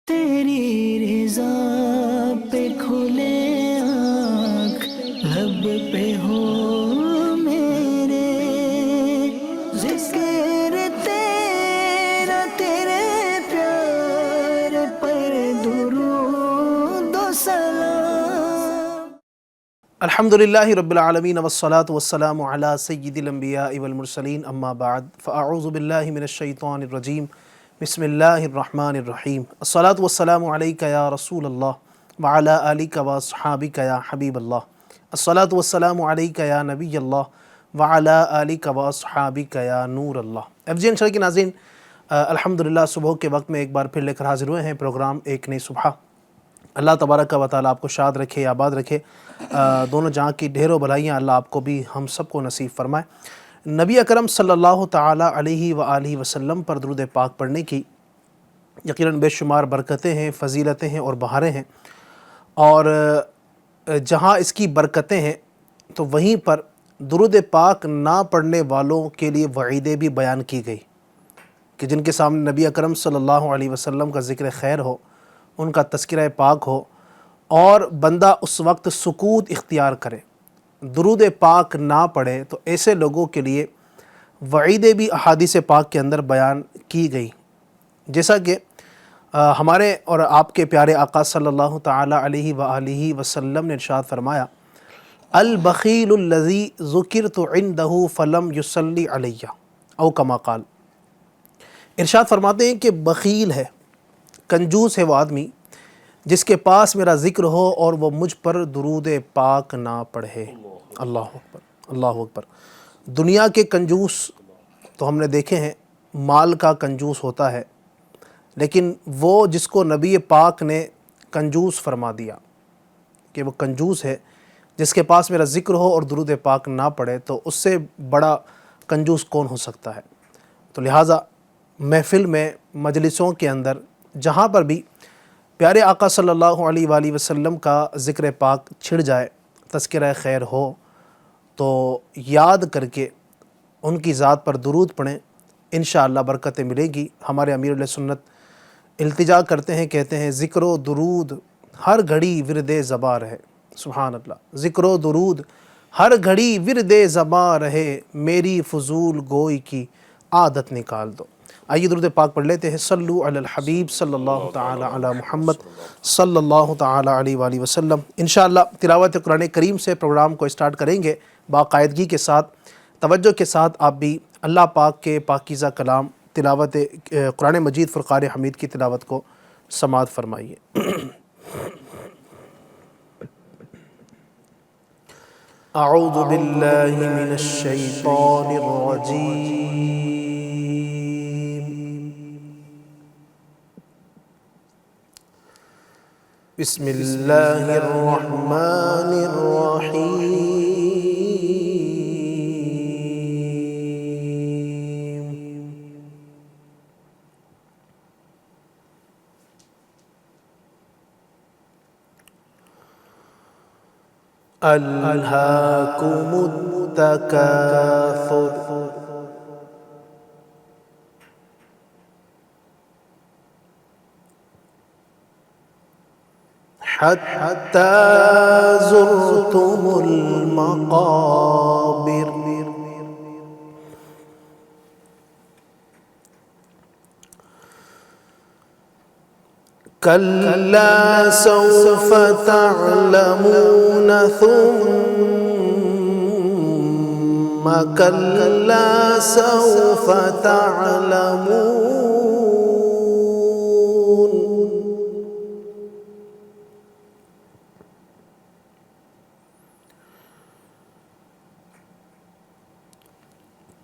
تیری رضا پہ کھلے آنکھ لب پہ ہو میرے، ذکر تیرا تیرے پیار پر درود و سلام۔ الحمدللہ رب العالمین والصلاة والسلام علی سید الانبیاء والمرسلین، اما بعد فاعوذ باللہ من الشیطان الرجیم، بسم اللہ الرحمن الرحیم۔ الصلاة والسلام علیکہ یا رسول اللہ وعلی آلکہ واصحابکہ یا حبیب اللہ۔ الصلاة والسلام علیکہ یا نبی اللہ وعلی آلکہ واصحابکہ یا نور اللہ۔ FGN شرح کے ناظرین، الحمدللہ صبح کے وقت میں ایک بار پھر لے کر حاضر ہوئے ہیں پروگرام ایک نئی صبح۔ اللہ تبارک و تعالیٰ آپ کو شاد رکھے، آباد رکھے، دونوں جہاں کی ڈھیروں بھلائیاں اللہ آپ کو بھی ہم سب کو نصیب فرمائے۔ نبی اکرم صلی اللہ تعالیٰ علیہ وآلہ وسلم پر درود پاک پڑھنے کی یقیناً بے شمار برکتیں ہیں، فضیلتیں ہیں اور بہاریں ہیں، اور جہاں اس کی برکتیں ہیں تو وہیں پر درود پاک نہ پڑھنے والوں کے لیے وعیدیں بھی بیان کی گئی کہ جن کے سامنے نبی اکرم صلی اللہ علیہ وسلم کا ذکر خیر ہو، ان کا تذکرہ پاک ہو اور بندہ اس وقت سکوت اختیار کرے، درود پاک نہ پڑھے، تو ایسے لوگوں کے لیے وعیدیں بھی احادیث پاک کے اندر بیان کی گئی، جیسا کہ ہمارے اور آپ کے پیارے آقا صلی اللہ تعالیٰ علیہ وآلہ وسلم نے ارشاد فرمایا، البخیل الذی ذکرت عندہ فلم یصلی علیہ، او کما قال۔ ارشاد فرماتے ہیں کہ بخیل ہے، کنجوس ہے وہ آدمی جس کے پاس میرا ذکر ہو اور وہ مجھ پر درود پاک نہ پڑھے۔ اللہ اکبر، اللہ اکبر۔ دنیا کے کنجوس تو ہم نے دیکھے ہیں، مال کا کنجوس ہوتا ہے، لیکن وہ جس کو نبی پاک نے کنجوس فرما دیا کہ وہ کنجوس ہے، جس کے پاس میرا ذکر ہو اور درود پاک نہ پڑھے، تو اس سے بڑا کنجوس کون ہو سکتا ہے؟ تو لہٰذا محفل میں، مجلسوں کے اندر، جہاں پر بھی پیارے آقا صلی اللہ علیہ وآلہ وسلم کا ذکر پاک چھڑ جائے، تذکرہ خیر ہو، تو یاد کر کے ان کی ذات پر درود پڑھیں، انشاءاللہ برکتیں ملے گی۔ ہمارے امیر علیہ سنت التجا کرتے ہیں، کہتے ہیں ذکر و درود ہر گھڑی ورد زباں رہے۔ سبحان اللہ، ذکر و درود ہر گھڑی ورد زباں رہے، میری فضول گوئی کی عادت نکال دو۔ آئیے درود پاک پڑھ لیتے ہیں۔ صلو علی الحبیب صلی اللہ تعالی علی محمد صلی اللہ تعالی علیہ وآلہ وسلم۔ انشاءاللہ تلاوت قرآن کریم سے پروگرام کو اسٹارٹ کریں گے، باقاعدگی کے ساتھ، توجہ کے ساتھ آپ بھی اللہ پاک کے پاکیزہ کلام تلاوت قرآن مجید فرقان حمید کی تلاوت کو سماعت فرمائیے۔ اعوذ باللہ من الشیطان الرجیم، بسم اللہ الرحمن الرحیم۔ الہاکم التکاثر، حتی زرتم المقابر، کلا سوف تعلمون ثم کلا سوف تعلمون،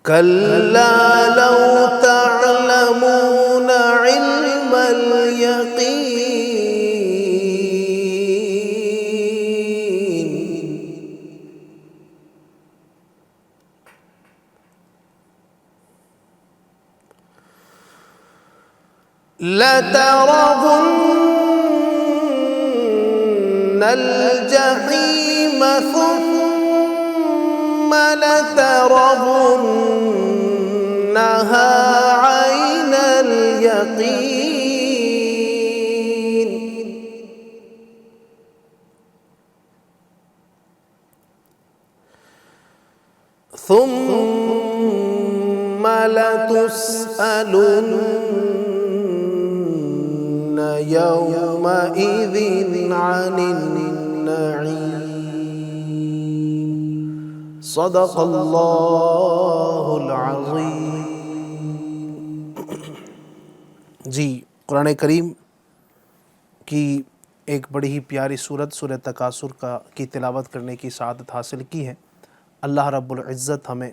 کلا لو تعلمون علم الیقین، لترون الجحیم ثم لترونها عین الیقین، ثم لتسألن يومئذ عن النعيم صدق اللہ العظیم۔ جی، قرآن کریم کی ایک بڑی ہی پیاری سورت سورہ تکاثر کی تلاوت کرنے کی سعادت حاصل کی ہے۔ اللہ رب العزت ہمیں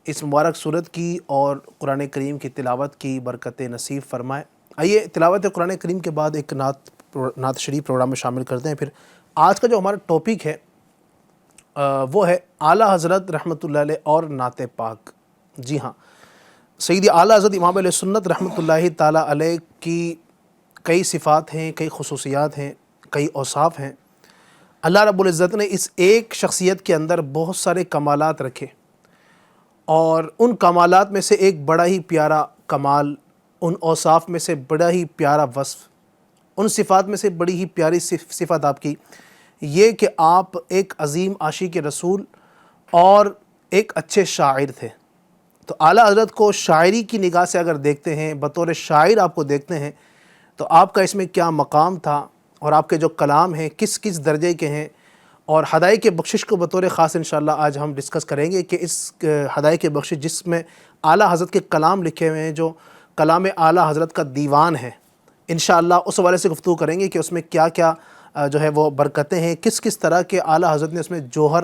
اس مبارک سورت کی اور قرآن کریم کی تلاوت کی برکت نصیب فرمائے۔ آئیے تلاوت قرآن کریم کے بعد ایک نعت شریف پروگرام میں شامل کرتے ہیں۔ پھر آج کا جو ہمارا ٹاپک ہے وہ ہے اعلیٰ حضرت رحمۃ اللہ علیہ اور نعت پاک۔ جی ہاں، سیدی اعلیٰ حضرت امام علیہ سنت رحمۃ اللہ تعالیٰ علیہ کی کئی صفات ہیں، کئی خصوصیات ہیں، کئی اوصاف ہیں۔ اللہ رب العزت نے اس ایک شخصیت کے اندر بہت سارے کمالات رکھے، اور ان کمالات میں سے ایک بڑا ہی پیارا کمال، ان اوصاف میں سے بڑا ہی پیارا وصف، ان صفات میں سے بڑی ہی پیاری صفت آپ کی یہ کہ آپ ایک عظیم عاشق رسول اور ایک اچھے شاعر تھے۔ تو اعلیٰ حضرت کو شاعری کی نگاہ سے اگر دیکھتے ہیں، بطور شاعر آپ کو دیکھتے ہیں، تو آپ کا اس میں کیا مقام تھا، اور آپ کے جو کلام ہیں کس کس درجے کے ہیں، اور ہدایت بخشش کو بطور خاص انشاءاللہ آج ہم ڈسکس کریں گے کہ اس ہدایت بخشش جس میں اعلیٰ حضرت کے کلام لکھے ہوئے ہیں، جو کلام اعلیٰ حضرت کا دیوان ہے، انشاءاللہ اس حوالے سے گفتگو کریں گے کہ اس میں کیا کیا جو ہے وہ برکتیں ہیں، کس کس طرح کے اعلیٰ حضرت نے اس میں جوہر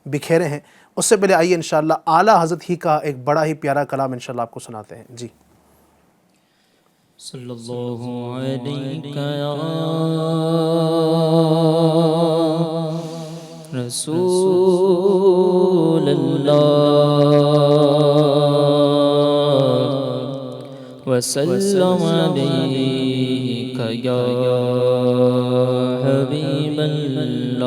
بکھیرے ہیں۔ اس سے پہلے آئیے انشاءاللہ اعلیٰ حضرت ہی کا ایک بڑا ہی پیارا کلام انشاءاللہ آپ کو سناتے ہیں۔ جی صلی اللہ علیہ یا رسول اللہ وسلم علیک یا حبیب اللہ۔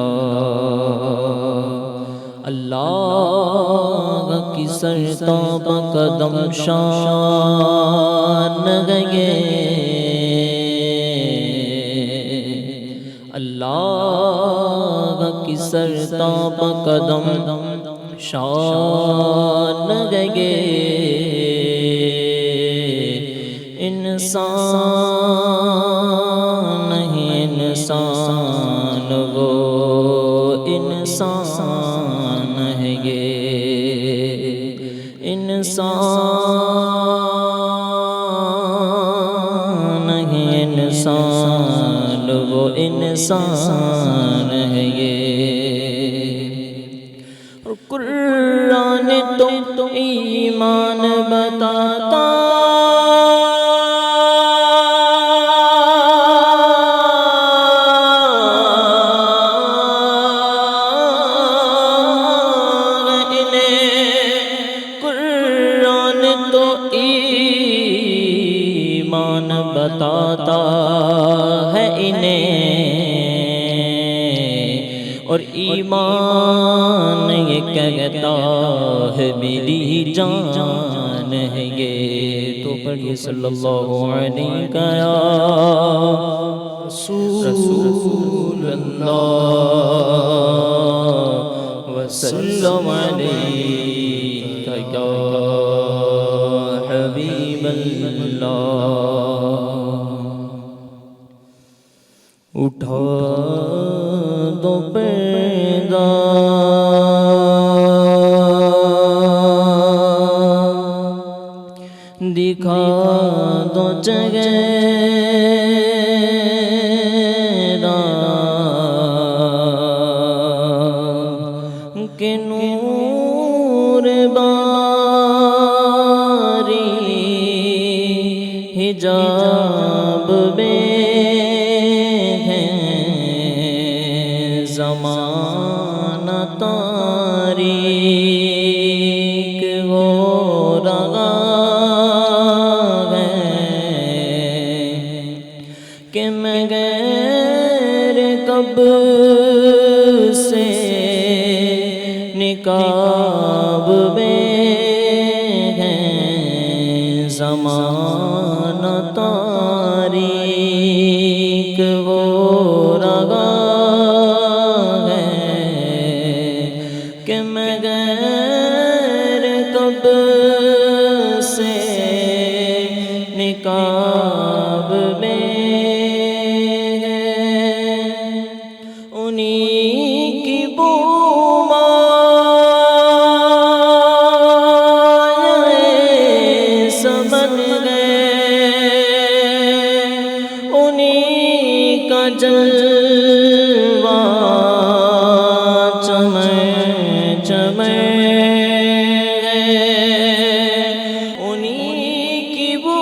اللہ کی سرتاب قدم شان گئے، اللہ کی سرتاب قدم شان گئے، انسان نہیں انسان وہ انسان ہے یہ، انسان نہیں انسان وہ انسان ہے یہ۔ اور قرآن تو ایمان بتاتا بتاتا ہے انہیں، اور ایمان یہ کہتا ہے میری جان ہے یہ۔ تو پڑھیے صلی اللہ علیہ یا رسول اللہ وسلم علیہ یا حبیب اللہ۔ اٹھا دو پردہ دکھا دو چہرہ کہ نور باری حجاب میں زمانہ تاریک ہو رہا ہے کہ میں غیر کب سے نقاب میں ہے زمانہ تاریک ہو رہا کہ میں غیر کا جلوہ چمن چمن ہے، انہی کی وہ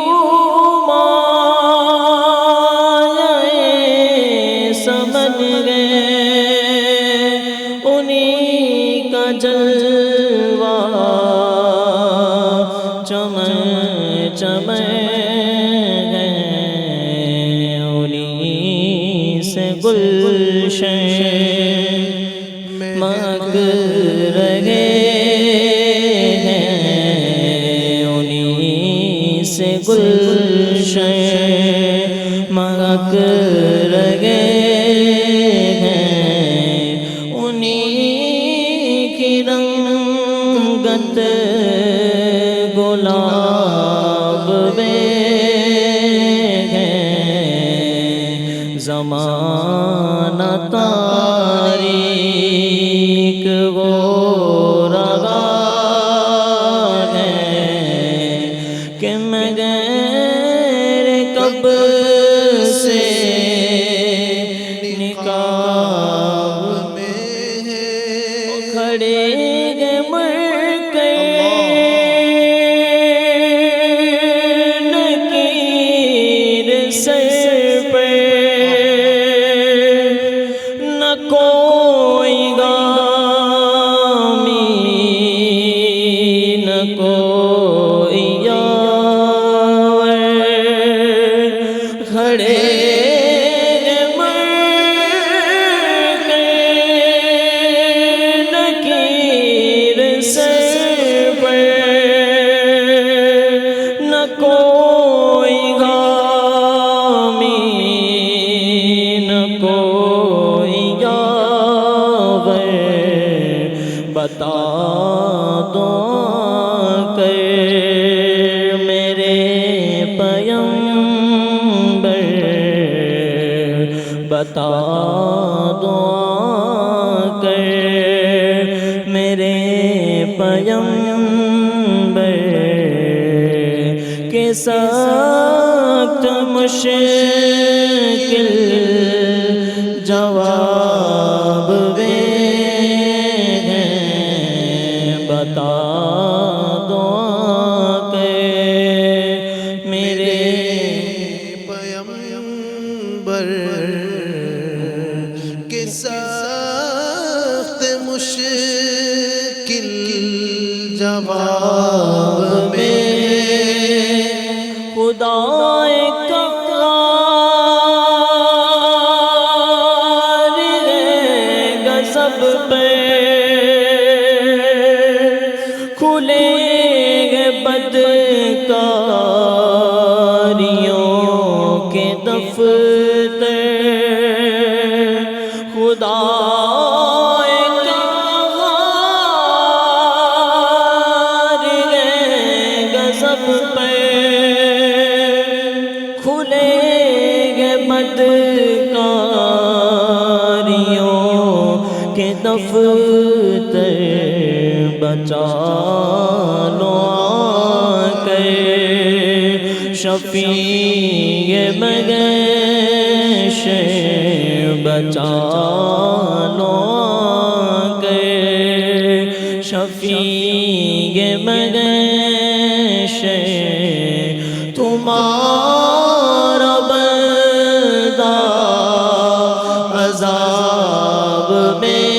مایہ سمن ہے، انہی کا جلوہ چمن چمن ہے، انہی سے گلشن مہک رہے ہیں، انہی سے گلشن مہک رہے ہیں، انہی کی رنگت گلاب میں ہے، زمانہ تاریک وہ رہا ہے کہ مگر کب سے نقاب میں کھڑے گئے مر کے نکیر سر پہ، نہ کوئی غامی نہ کوئی یاور، کھڑے مر کے نکیر سر پہ، نہ کوئی غامی نہ کوئی یاور، بتا دو کر میرے پیمبر، بتا دو کر میرے پیمبر کہ سخت مشکل جواب ہیں، بتا دو کہ میرے پیمبر کے سخت مشکل جواب میں خدا غضب پہ کھلیں گے بدکاریوں کے دفتر، خدا غضب پہ کھلیں گے بدکاریوں کے دفتر، بچا لو آ کر شفیع مگش، بچا لو آ کر شفیع مگش، تمہارا بندہ عذاب میں،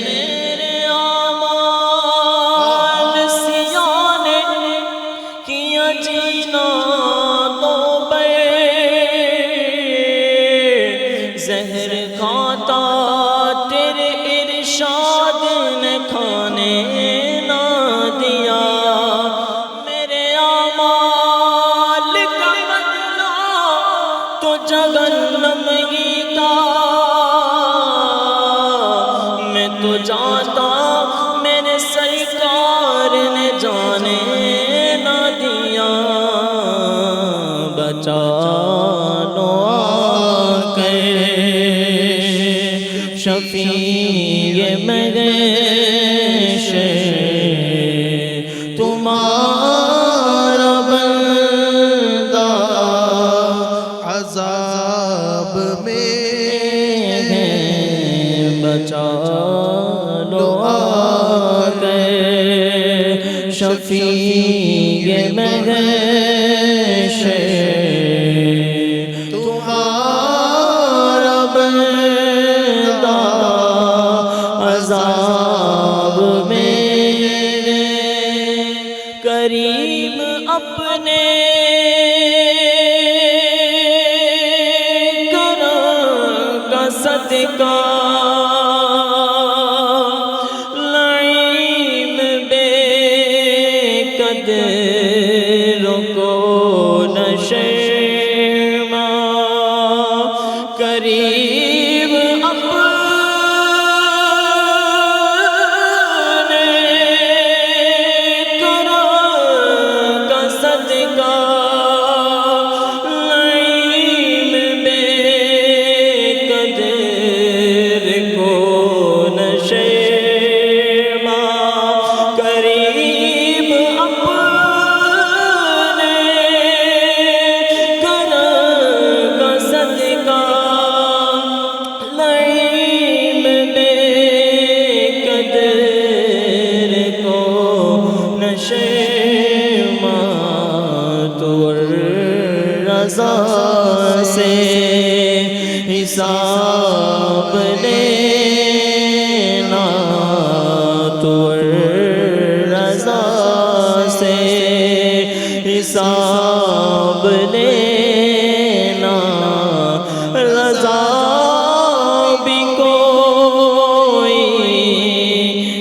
میرے اعمال سیاہ نے کیا جینا تو پہ، زہر کھاتا تیرے ارشاد نے کھانے نہ دیا، میرے اعمال کا بدلہ تو جہنم ہی تھا، میں تو جاتا میرے سرکار نے جانے نہ دیا، بچا لو آ کر شفیع مگش، تمہارا بندہ عذاب عذاب میں بچا لو آ کر شفیع محشر تمہارا بندہ عذاب میں کریم اپنے کرم کا صدقہ لعیم بے قدر کو نہ شرما کریم اپنے کرم کا صدقہ لعیم بے قدر کو نہ شرما کریم اپنے کرم کا صدقہ لعیم بے قدر کو نہ شرما تو رضا سے حساب لینا تو رضا سے حساب لینا رضا بھی کوئی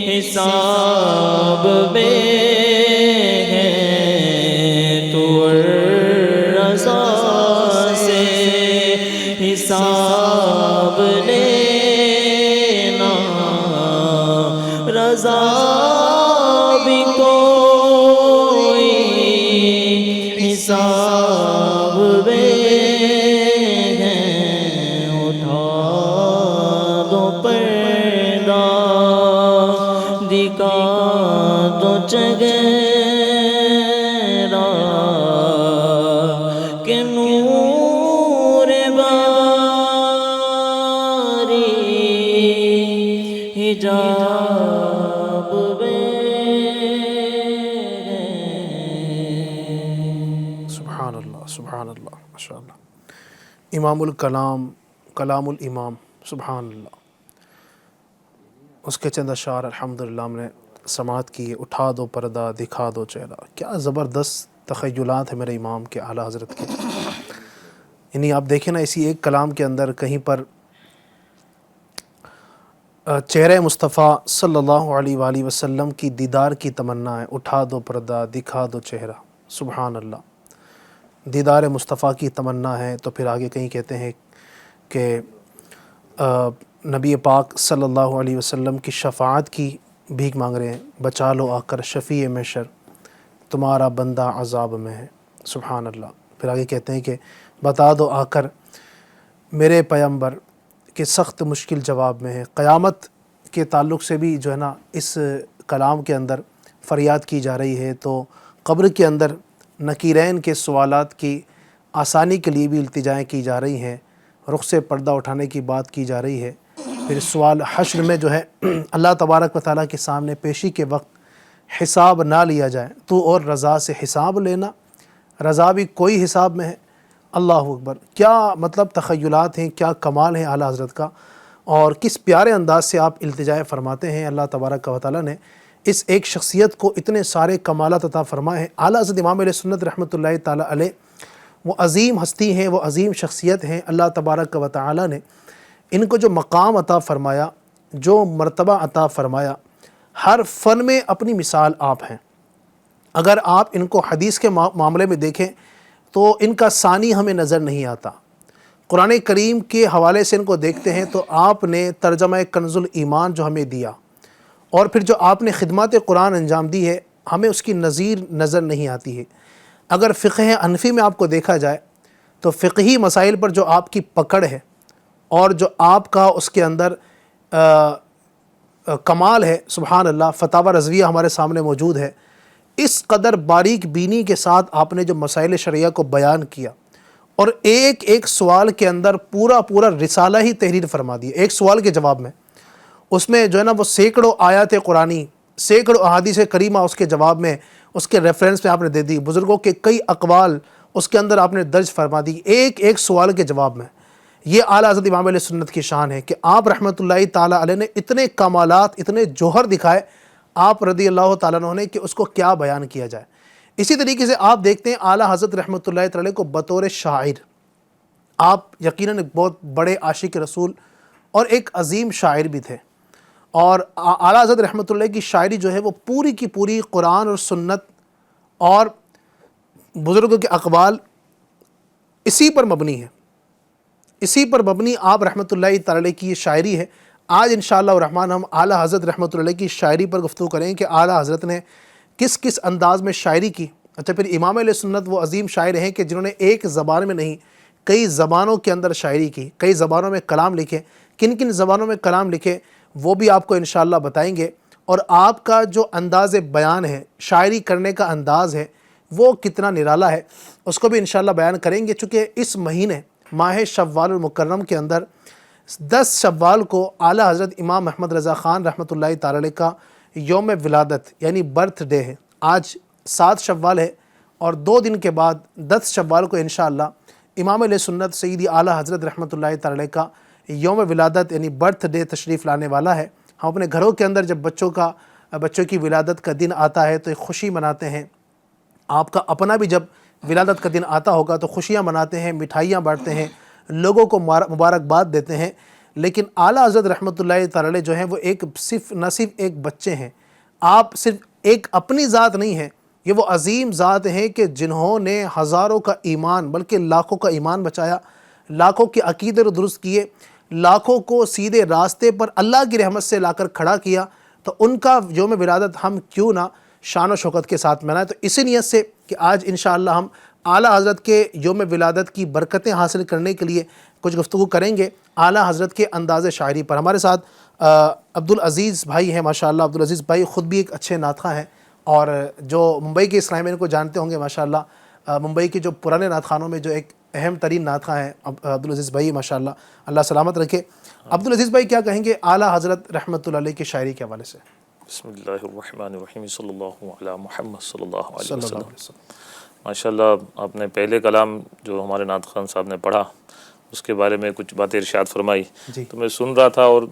حساب میں ہے تو رضا سے حساب لینا رضا بھی کوئی حساب میں ہے اٹھا دو پردہ دکھا دو چہرہ کہ نور باری حجاب سبحان اللہ سبحان اللہ ماشاء اللہ. امام الکلام کلام الامام سبحان اللہ، اس کے چند اشعار الحمدللہ ہم نے سماعت کی. اٹھا دو پردہ دکھا دو چہرہ، کیا زبردست تخیلات ہیں میرے امام کے اعلیٰ حضرت کے. یعنی آپ دیکھیں نا، اسی ایک کلام کے اندر کہیں پر چہرہ مصطفیٰ صلی اللہ علیہ وآلہ وسلم کی دیدار کی تمنا ہے. اٹھا دو پردہ دکھا دو چہرہ، سبحان اللہ. دیدار مصطفیٰ کی تمنا ہے. تو پھر آگے کہیں کہتے ہیں کہ نبی پاک صلی اللہ علیہ وسلم کی شفاعت کی بھیک مانگ رہے ہیں. بچا لو آ کر شفیع محشر تمہارا بندہ عذاب میں ہے، سبحان اللہ. پھر آگے کہتے ہیں کہ بتا دو آ کر میرے پیغمبر کہ سخت مشکل جواب میں ہے. قیامت کے تعلق سے بھی جو ہے نا اس کلام کے اندر فریاد کی جا رہی ہے. تو قبر کے اندر نکیرین کے سوالات کی آسانی کے لیے بھی التجائیں کی جا رہی ہیں. رخ سے پردہ اٹھانے کی بات کی جا رہی ہے. پھر سوال حشر میں جو ہے اللہ تبارک و تعالیٰ کے سامنے پیشی کے وقت حساب نہ لیا جائے. تو اور رضا سے حساب لینا، رضا بھی کوئی حساب میں ہے. اللہ اکبر. کیا مطلب تخیلات ہیں، کیا کمال ہے اعلیٰ حضرت کا، اور کس پیارے انداز سے آپ التجائے فرماتے ہیں. اللہ تبارک و تعالیٰ نے اس ایک شخصیت کو اتنے سارے کمالات عطا فرمائے ہیں. اعلیٰ حضرت امام علیہ سنت رحمۃ اللہ تعالیٰ علیہ وہ عظیم ہستی ہیں، وہ عظیم شخصیت ہیں. اللہ تبارک و تعالیٰ نے ان کو جو مقام عطا فرمایا، جو مرتبہ عطا فرمایا، ہر فن میں اپنی مثال آپ ہیں. اگر آپ ان کو حدیث کے معاملے میں دیکھیں تو ان کا ثانی ہمیں نظر نہیں آتا. قرآن کریم کے حوالے سے ان کو دیکھتے ہیں تو آپ نے ترجمہ کنز الایمان جو ہمیں دیا، اور پھر جو آپ نے خدمات قرآن انجام دی ہے، ہمیں اس کی نظیر نظر نہیں آتی ہے. اگر فقہ حنفی میں آپ کو دیکھا جائے تو فقہی مسائل پر جو آپ کی پکڑ ہے اور جو آپ کا اس کے اندر کمال ہے، سبحان اللہ. فتاوی رضویہ ہمارے سامنے موجود ہے. اس قدر باریک بینی کے ساتھ آپ نے جو مسائل شرعیہ کو بیان کیا اور ایک ایک سوال کے اندر پورا پورا رسالہ ہی تحریر فرما دی. ایک سوال کے جواب میں اس میں جو ہے نا وہ سینکڑوں آیات قرآنی، سینکڑوں احادیث کریمہ اس کے جواب میں، اس کے ریفرنس میں آپ نے دے دی، بزرگوں کے کئی اقوال اس کے اندر آپ نے درج فرما دی ایک ایک سوال کے جواب میں. یہ اعلیٰ حضرت امام علیہ سنت کی شان ہے کہ آپ رحمۃ اللہ تعالیٰ علیہ نے اتنے کمالات، اتنے جوہر دکھائے آپ رضی اللہ تعالیٰ عنہ نے کہ اس کو کیا بیان کیا جائے. اسی طریقے سے آپ دیکھتے ہیں اعلیٰ حضرت رحمۃ اللہ تعالیٰ کو بطور شاعر، آپ یقیناً ایک بہت بڑے عاشق رسول اور ایک عظیم شاعر بھی تھے، اور اعلیٰ حضرت رحمۃ اللہ کی شاعری جو ہے وہ پوری کی پوری قرآن اور سنت اور بزرگوں کے اقوال اسی پر مبنی ہے، اسی پر مبنی آپ رحمۃ اللہ تعالی کی یہ شاعری ہے. آج انشاءاللہ الرحمن ہم اعلیٰ حضرت رحمۃ اللہ کی شاعری پر گفتگو کریں کہ اعلیٰ حضرت نے کس کس انداز میں شاعری کی. اچھا، پھر امام علیہ سنت وہ عظیم شاعر ہیں کہ جنہوں نے ایک زبان میں نہیں کئی زبانوں کے اندر شاعری کی، کئی زبانوں میں کلام لکھے. کن کن زبانوں میں کلام لکھے وہ بھی آپ کو انشاءاللہ بتائیں گے، اور آپ کا جو انداز بیان ہے، شاعری کرنے کا انداز ہے، وہ کتنا نرالا ہے اس کو بھی انشاءاللہ بیان کریں گے. چونکہ اس مہینے ماہ شوال المکرم کے اندر 10 شوال کو اعلیٰ حضرت امام محمد رضا خان رحمۃ اللہ تعالی علیہ کا یوم ولادت یعنی برتھ ڈے ہے. آج 7 شوال ہے اور 2 دن کے بعد 10 شوال کو انشاءاللہ امام علیہ سنت سیدی اعلیٰ حضرت رحمۃ اللہ تعالی علیہ کا یوم ولادت یعنی برتھ ڈے تشریف لانے والا ہے. ہم اپنے گھروں کے اندر جب بچوں کی ولادت کا دن آتا ہے تو ایک خوشی مناتے ہیں. آپ کا اپنا بھی جب ولادت کا دن آتا ہوگا تو خوشیاں مناتے ہیں، مٹھائیاں بانٹتے ہیں، لوگوں کو مبارکباد دیتے ہیں. لیکن اعلیٰ حضرت رحمۃ اللہ تعالی علیہ جو ہیں وہ نہ صرف ایک بچے ہیں، آپ صرف ایک اپنی ذات نہیں ہیں، یہ وہ عظیم ذات ہیں کہ جنہوں نے ہزاروں کا ایمان بلکہ لاکھوں کا ایمان بچایا، لاکھوں کے عقیدے کو درست کیے، لاکھوں کو سیدھے راستے پر اللہ کی رحمت سے لا کر کھڑا کیا. تو ان کا یوم ولادت ہم کیوں نہ شان و شوکت کے ساتھ منائیں. تو اسی نیت سے کہ آج انشاءاللہ ہم اعلیٰ حضرت کے یوم ولادت کی برکتیں حاصل کرنے کے لیے کچھ گفتگو کریں گے اعلیٰ حضرت کے انداز شاعری پر. ہمارے ساتھ عبدالعزیز بھائی ہیں ماشاءاللہ. عبدالعزیز بھائی خود بھی ایک اچھے نعت خواں ہیں، اور جو ممبئی کے اسلامین کو جانتے ہوں گے ماشاءاللہ، ممبئی کے جو پرانے نعت خوانوں میں جو ایک اہم ترین نعت خواں ہیں عبدالعزیز بھائی ماشاءاللہ، اللہ سلامت رکھے. عبدالعزیز بھائی کیا کہیں گے اعلیٰ حضرت رحمۃ اللہ علیہ کی شاعری کے حوالے سے؟ بسم اللہ الرحمن الرحیم، صلی اللہ علی محمد صلی اللہ علیہ صلی اللہ وسلم. علیہ وسلم. ماشاءاللہ آپ نے پہلے کلام جو ہمارے نعت خان صاحب نے پڑھا اس کے بارے میں کچھ باتیں ارشاد فرمائی جی. تو میں سن رہا تھا، اور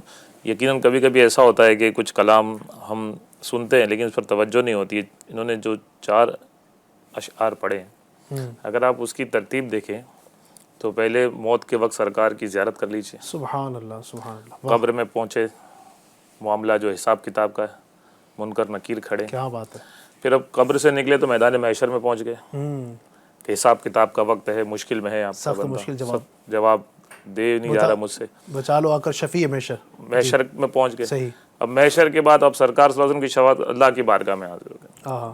یقیناً کبھی کبھی ایسا ہوتا ہے کہ کچھ کلام ہم سنتے ہیں لیکن اس پر توجہ نہیں ہوتی. انہوں نے جو 4 اشعار پڑھے ہیں، اگر آپ اس کی ترتیب دیکھیں تو پہلے موت کے وقت سرکار کی زیارت کر لیجیے، سبحان اللہ سبحان اللہ. قبر میں پہنچے، معاملہ جو حساب کتاب کا ہے، منکر نکیر کھڑے، کیا بات ہے. پھر اب قبر سے نکلے تو میدان محشر میں پہنچ گئے کہ حساب کتاب کا وقت ہے، مشکل میں ہے، آپ کا سخت بندہ مشکل جواب دے نہیں جا رہا مجھ سے، بچا لو آ کر شفیع محشر. محشر میں پہنچ گئے. صحیح. اب محشر کے بعد اب سرکار صلی اللہ علیہ وسلم کی شفاعت اللہ کی بارگاہ میں حاضر ہو گئے.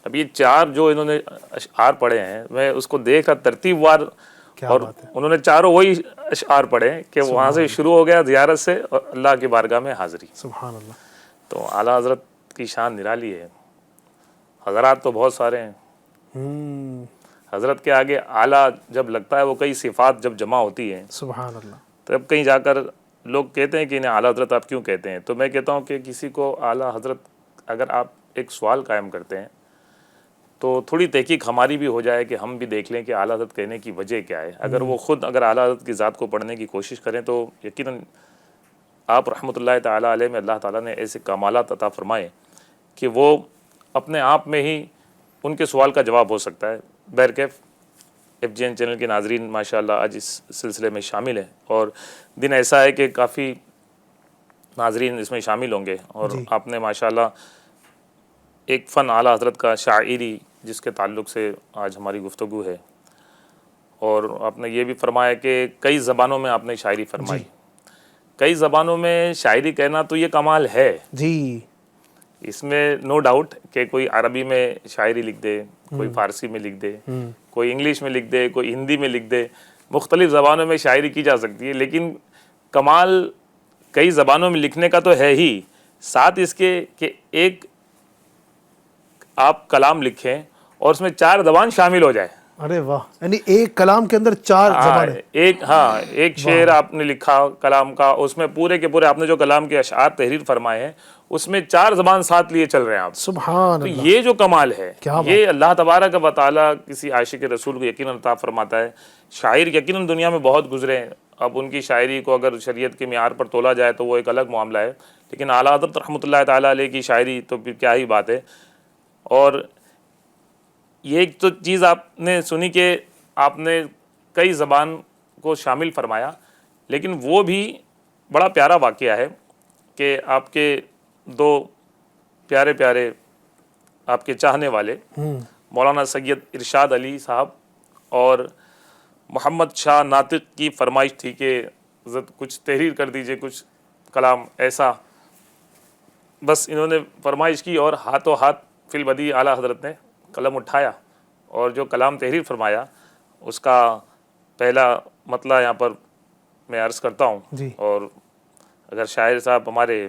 اب یہ 4 جو انہوں نے اشعار پڑھے ہیں، میں اس کو دیکھ رہا ترتیب وار، اور انہوں نے 4 وہی اشعار پڑھے کہ وہاں سے شروع ہو گیا زیارت سے اور اللہ کی بارگاہ میں حاضری. سبحان اللہ. تو اعلیٰ حضرت کی شان نرالی ہے. حضرات تو بہت سارے ہیں، حضرت کے آگے اعلیٰ جب لگتا ہے وہ کئی صفات جب جمع ہوتی ہیں، سبحان اللہ. تب کہیں جا کر لوگ کہتے ہیں کہ انہیں اعلیٰ حضرت آپ کیوں کہتے ہیں. تو میں کہتا ہوں کہ کسی کو اعلیٰ حضرت اگر آپ ایک سوال قائم کرتے ہیں تو تھوڑی تحقیق ہماری بھی ہو جائے کہ ہم بھی دیکھ لیں کہ اعلیٰ حضرت کہنے کی وجہ کیا ہے. اگر وہ خود اگر اعلیٰ حضرت کی ذات کو پڑھنے کی کوشش کریں تو یقیناً آپ رحمۃ اللہ تعالیٰ علیہ میں اللہ تعالیٰ نے ایسے کمالات عطا فرمائے کہ وہ اپنے آپ میں ہی ان کے سوال کا جواب ہو سکتا ہے. بہرکیف FGN چینل کے ناظرین ماشاءاللہ آج اس سلسلے میں شامل ہیں، اور دن ایسا ہے کہ کافی ناظرین اس میں شامل ہوں گے، اور آپ نے ماشاءاللہ ایک فن اعلیٰ حضرت کا شاعری جس کے تعلق سے آج ہماری گفتگو ہے، اور آپ نے یہ بھی فرمایا کہ کئی زبانوں میں آپ نے شاعری فرمائی. کئی زبانوں میں شاعری کہنا تو یہ کمال ہے جی، اس میں نو ڈاؤٹ کہ کوئی عربی میں شاعری لکھ دے، کوئی فارسی میں لکھ دے، کوئی انگلش میں لکھ دے، کوئی ہندی میں لکھ دے، مختلف زبانوں میں شاعری کی جا سکتی ہے. لیکن کمال کئی زبانوں میں لکھنے کا تو ہے ہی، ساتھ اس کے کہ ایک آپ کلام لکھیں اور اس میں 4 زبان شامل ہو جائے. ارے واہ، یعنی ایک کلام کے اندر 4 زبانیں. ایک شعر آپ نے لکھا کلام کا، اس میں پورے کے پورے آپ نے جو کلام کے اشعار تحریر فرمائے ہیں اس میں 4 زبان ساتھ لیے چل رہے ہیں آپ. سبحان تو اللہ. یہ جو کمال ہے کیا بات. یہ اللہ تبارک و تعالیٰ کسی عاشق رسول کو یقیناً عطا فرماتا ہے. شاعر یقیناً دنیا میں بہت گزرے ہیں، اب ان کی شاعری کو اگر شریعت کے معیار پر تولا جائے تو وہ ایک الگ معاملہ ہے، لیکن اعلیٰ حضرت رحمۃ اللہ تعالیٰ علیہ کی شاعری تو پھر کیا ہی بات ہے. اور یہ ایک تو چیز آپ نے سنی کہ آپ نے کئی زبان کو شامل فرمایا، لیکن وہ بھی بڑا پیارا واقعہ ہے کہ آپ کے 2 پیارے پیارے آپ کے چاہنے والے مولانا سید ارشاد علی صاحب اور محمد شاہ ناطق کی فرمائش تھی کہ حضرت کچھ تحریر کر دیجئے، کچھ کلام ایسا. بس انہوں نے فرمائش کی اور ہاتھوں ہاتھ فی البدیہہ اعلیٰ حضرت نے قلم اٹھایا اور جو کلام تحریر فرمایا اس کا پہلا مطلع یہاں پر میں عرض کرتا ہوں. جی. اور اگر شاعر صاحب ہمارے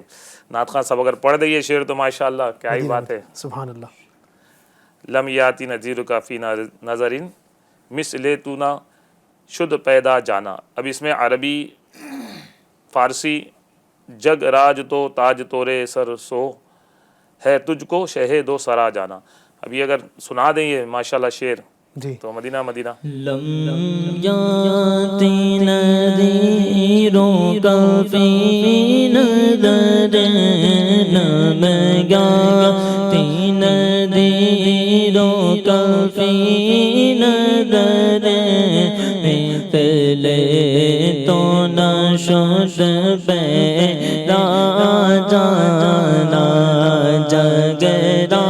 نعت خواں صاحب اگر پڑھ دیں یہ شعر تو ماشاءاللہ کیا ہی بات ہے. سبحان اللہ. لم یاتی نذیرک فی نظرن مثل تو نہ شد پیدا جانا. اب اس میں عربی فارسی جگ راج تو تاج تورے سر سو ہے تجھ کو شہ دو سرا جانا. اب یہ اگر سنا دیں یہ ماشاءاللہ شعر جی. تو مدینہ مدینہ. لم یاتی نذیروں کا فی نظر لم یاتی نذیروں کا فی نظر مثل تو نہ شد پیدا جانا جگرا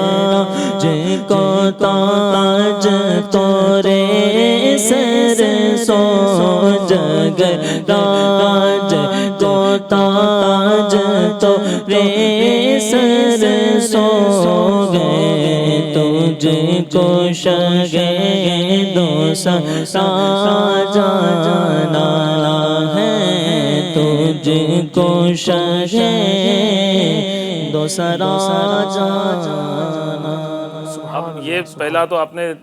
جن کو تاج تورے سر سو جگراج کو تاج تورے سر سو گئے تجھ کو شگے دو سرا جانا ہے تجھ کو شگے دو سرا جانا. اب یہ پہلا تو آپ نے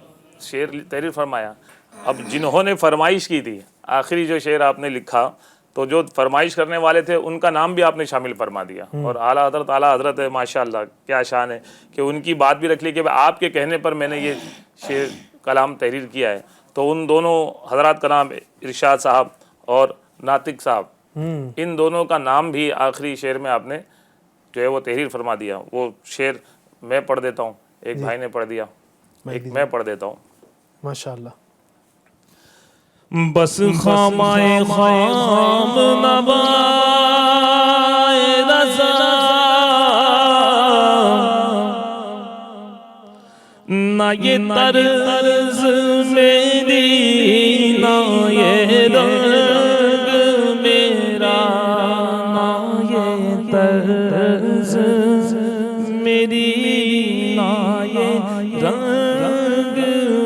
شعر تحریر فرمایا. اب جنہوں نے فرمائش کی تھی آخری جو شعر آپ نے لکھا تو جو فرمائش کرنے والے تھے ان کا نام بھی آپ نے شامل فرما دیا. اور اعلیٰ حضرت ہے ماشاءاللہ کیا شان ہے کہ ان کی بات بھی رکھ لی کہ آپ کے کہنے پر میں نے یہ شعر کلام تحریر کیا ہے. تو ان دونوں حضرات کا نام ارشاد صاحب اور ناطق صاحب، ان دونوں کا نام بھی آخری شعر میں آپ نے جو ہے وہ تحریر فرما دیا. وہ شعر میں پڑھ دیتا ہوں، ایک بھائی نے پڑھ دیا، ایک میں پڑھ دیتا ہوں. ماشاءاللہ. بس خامائے خام نوائے رضا نہ یہ طرز میری نہ یہ رنگ میرا نہ یہ طرز میری نہ یہ رنگ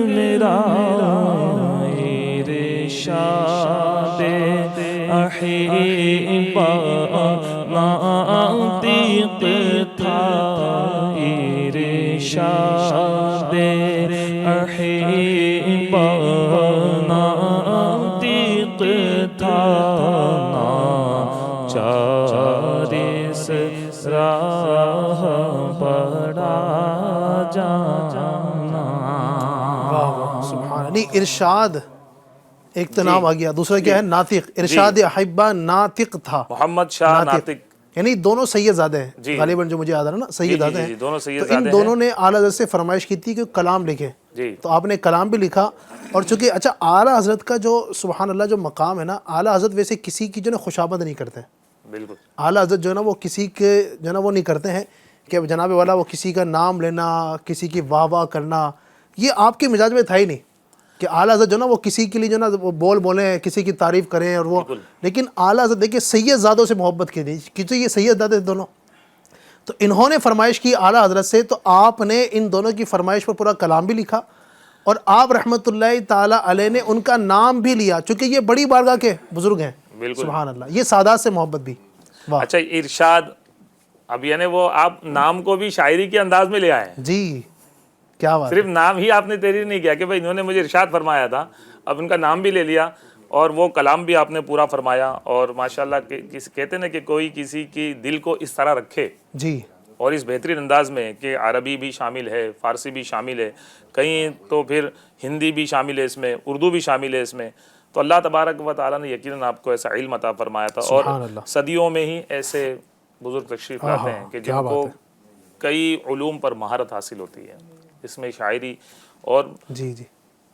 میرا ارشاد احبا ناطق تھا ارشاد احبا ناطق تھا چارس راہ بڑا جانا. سبحان. نہیں ارشاد ایک تو نام آ گیا، دوسرا کیا ہے ناطق. ارشاد احبا ناطق تھا، محمد شاہ ناطق، یعنی دونوں سید زادے ہیں غالباً جو مجھے یاد ہے نا، سید زادے ہیں. دونوں سید تو زادے ان دونوں نے اعلیٰ حضرت سے فرمائش کی تھی کہ کلام لکھیں. تو آپ نے کلام بھی لکھا. اور چونکہ اچھا اعلیٰ حضرت کا جو سبحان اللہ جو مقام ہے نا، اعلیٰ حضرت ویسے کسی کی جو نا خوشامد نہیں کرتے. بالکل اعلیٰ حضرت جو ہے نا وہ کسی کے جو ہے نا وہ نہیں کرتے ہیں کہ جناب والا وہ کسی کا نام لینا، کسی کی واہ واہ کرنا، یہ آپ کے مزاج میں تھا ہی نہیں کہ اعلیٰ حضرت جو نا وہ کسی کے لیے جو نا وہ بولیں، کسی کی تعریف کریں اور وہ. لیکن اعلیٰ حضرت دیکھیے سید زادوں سے محبت کی تھی کیونکہ یہ سید زادے تھے دونوں. تو انہوں نے فرمائش کی اعلیٰ حضرت سے، تو آپ نے ان دونوں کی فرمائش پر پورا کلام بھی لکھا اور آپ رحمۃ اللہ تعالیٰ علیہ نے ان کا نام بھی لیا چونکہ یہ بڑی بارگاہ کے بزرگ ہیں. سبحان اللہ. یہ سادات سے محبت بھی. اچھا ارشاد اب یعنی وہ آپ نام کو بھی شاعری کے انداز میں لے آئے ہیں. جی کیا بات صرف نام ہی آپ نے تحریر نہیں کیا کہ بھائی انہوں نے مجھے ارشاد فرمایا تھا، اب ان کا نام بھی لے لیا اور وہ کلام بھی آپ نے پورا فرمایا. اور ماشاءاللہ کہتے ہیں نا کہ کوئی کسی کی دل کو اس طرح رکھے جی اور اس بہترین انداز میں کہ عربی بھی شامل ہے، فارسی بھی شامل ہے، کہیں تو پھر ہندی بھی شامل ہے اس میں، اردو بھی شامل ہے اس میں. تو اللہ تبارک و تعالیٰ نے یقیناً آپ کو ایسا علم عطا فرمایا تھا. اور سبحان اللہ. صدیوں میں ہی ایسے بزرگ تشریف لاتے ہیں کہ کیا جن بات کو ہے. کئی علوم پر مہارت حاصل ہوتی ہے، اس میں شاعری. اور جی جی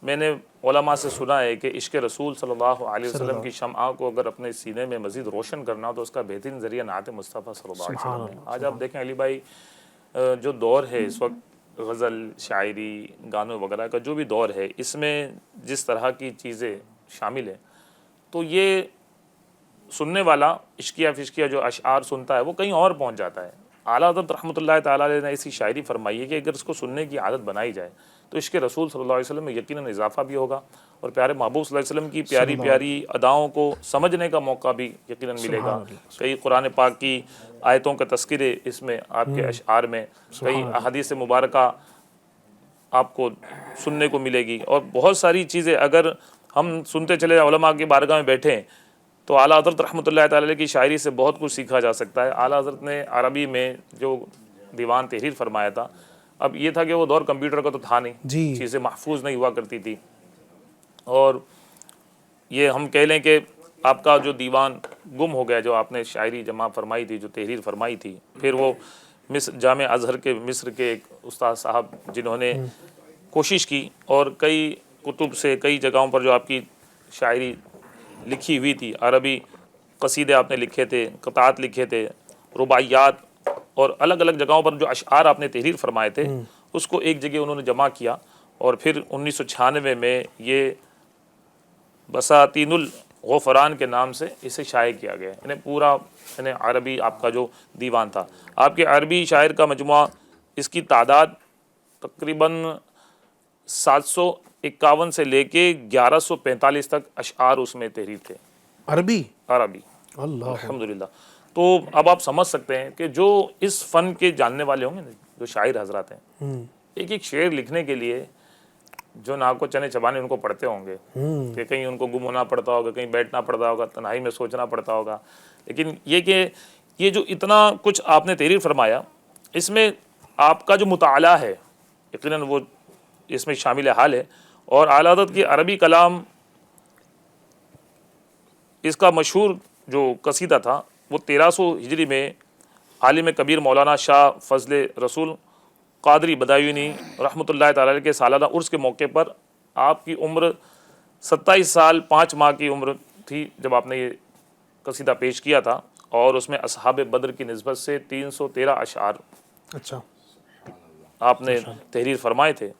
میں نے علماء سے سنا ہے کہ عشق رسول صلی اللہ علیہ وسلم کی شمع کو اگر اپنے سینے میں مزید روشن کرنا ہو تو اس کا بہترین ذریعہ نعت مصطفیٰ صلی اللہ علیہ وسلم ہے. آج آپ دیکھیں علی بھائی، جو دور ہے اس وقت غزل، شاعری، گانوں وغیرہ کا جو بھی دور ہے، اس میں جس طرح کی چیزیں شامل ہیں، تو یہ سننے والا عشقیہ فشقیہ جو اشعار سنتا ہے وہ کہیں اور پہنچ جاتا ہے. اعلیٰ حضرت رحمۃ اللہ تعالیٰ علیہ نے ایسی شاعری فرمائی ہے کہ اگر اس کو سننے کی عادت بنائی جائے تو عشق رسول صلی اللہ علیہ وسلم میں یقیناً اضافہ بھی ہوگا اور پیارے محبوب صلی اللہ علیہ وسلم کی پیاری پیاری اداؤں کو سمجھنے کا موقع بھی یقیناً ملے گا. کئی قرآن پاک کی آیتوں کے تذکرے اس میں آپ کے اشعار میں، کئی احادیث مبارکہ آپ کو سننے کو ملے گی. اور بہت ساری چیزیں اگر ہم سنتے چلے علماء کی بارگاہ میں بیٹھیں تو اعلیٰ حضرت رحمۃ اللہ تعالی کی شاعری سے بہت کچھ سیکھا جا سکتا ہے. اعلیٰ حضرت نے عربی میں جو دیوان تحریر فرمایا تھا، اب یہ تھا کہ وہ دور کمپیوٹر کا تو تھا نہیں، جی. چیزیں محفوظ نہیں ہوا کرتی تھی. اور یہ ہم کہہ لیں کہ آپ کا جو دیوان گم ہو گیا، جو آپ نے شاعری جمع فرمائی تھی، جو تحریر فرمائی تھی. پھر وہ جامع ازہر کے مصر کے ایک استاد صاحب جنہوں نے کوشش کی اور کئی کتب سے کئی جگہوں پر جو آپ کی شاعری لکھی ہوئی تھی، عربی قصیدے آپ نے لکھے تھے، قطعات لکھے تھے، رباعیات، اور الگ الگ جگہوں پر جو اشعار آپ نے تحریر فرمائے تھے اس کو ایک جگہ انہوں نے جمع کیا. اور پھر 1996 میں یہ بساتین الغفران کے نام سے اسے شائع کیا گیا. یعنی پورا عربی آپ کا جو دیوان تھا، آپ کے عربی شاعر کا مجموعہ، اس کی تعداد تقریباً 751 سے لے کے 1145 تک اشعار اس میں تحریر تھے عربی. اللہ الحمدللہ. تو اب آپ سمجھ سکتے ہیں کہ جو اس فن کے جاننے والے ہوں گے، جو شاعر حضرات ہیں، ایک ایک شعر لکھنے کے لیے جو ناک کو چنے چبانے ان کو پڑھتے ہوں گے کہ کہیں ان کو گم ہونا پڑتا ہوگا، کہیں بیٹھنا پڑتا ہوگا، تنہائی میں سوچنا پڑتا ہوگا. لیکن یہ کہ یہ جو اتنا کچھ آپ نے تحریر فرمایا، اس میں آپ کا جو مطالعہ ہے یقیناً وہ اس میں شامل حال ہے. اور اعلیٰ حضرت کی عربی کلام، اس کا مشہور جو قصیدہ تھا وہ 1300 ہجری میں عالم کبیر مولانا شاہ فضل رسول قادری بدایونی رحمۃ اللہ تعالی علیہ کے سالانہ عرس کے موقع پر، آپ کی عمر 27 سال 5 ماہ کی عمر تھی جب آپ نے یہ قصیدہ پیش کیا تھا. اور اس میں اصحاب بدر کی نسبت سے 313 اشعار اچھا آپ نے تحریر فرمائے تھے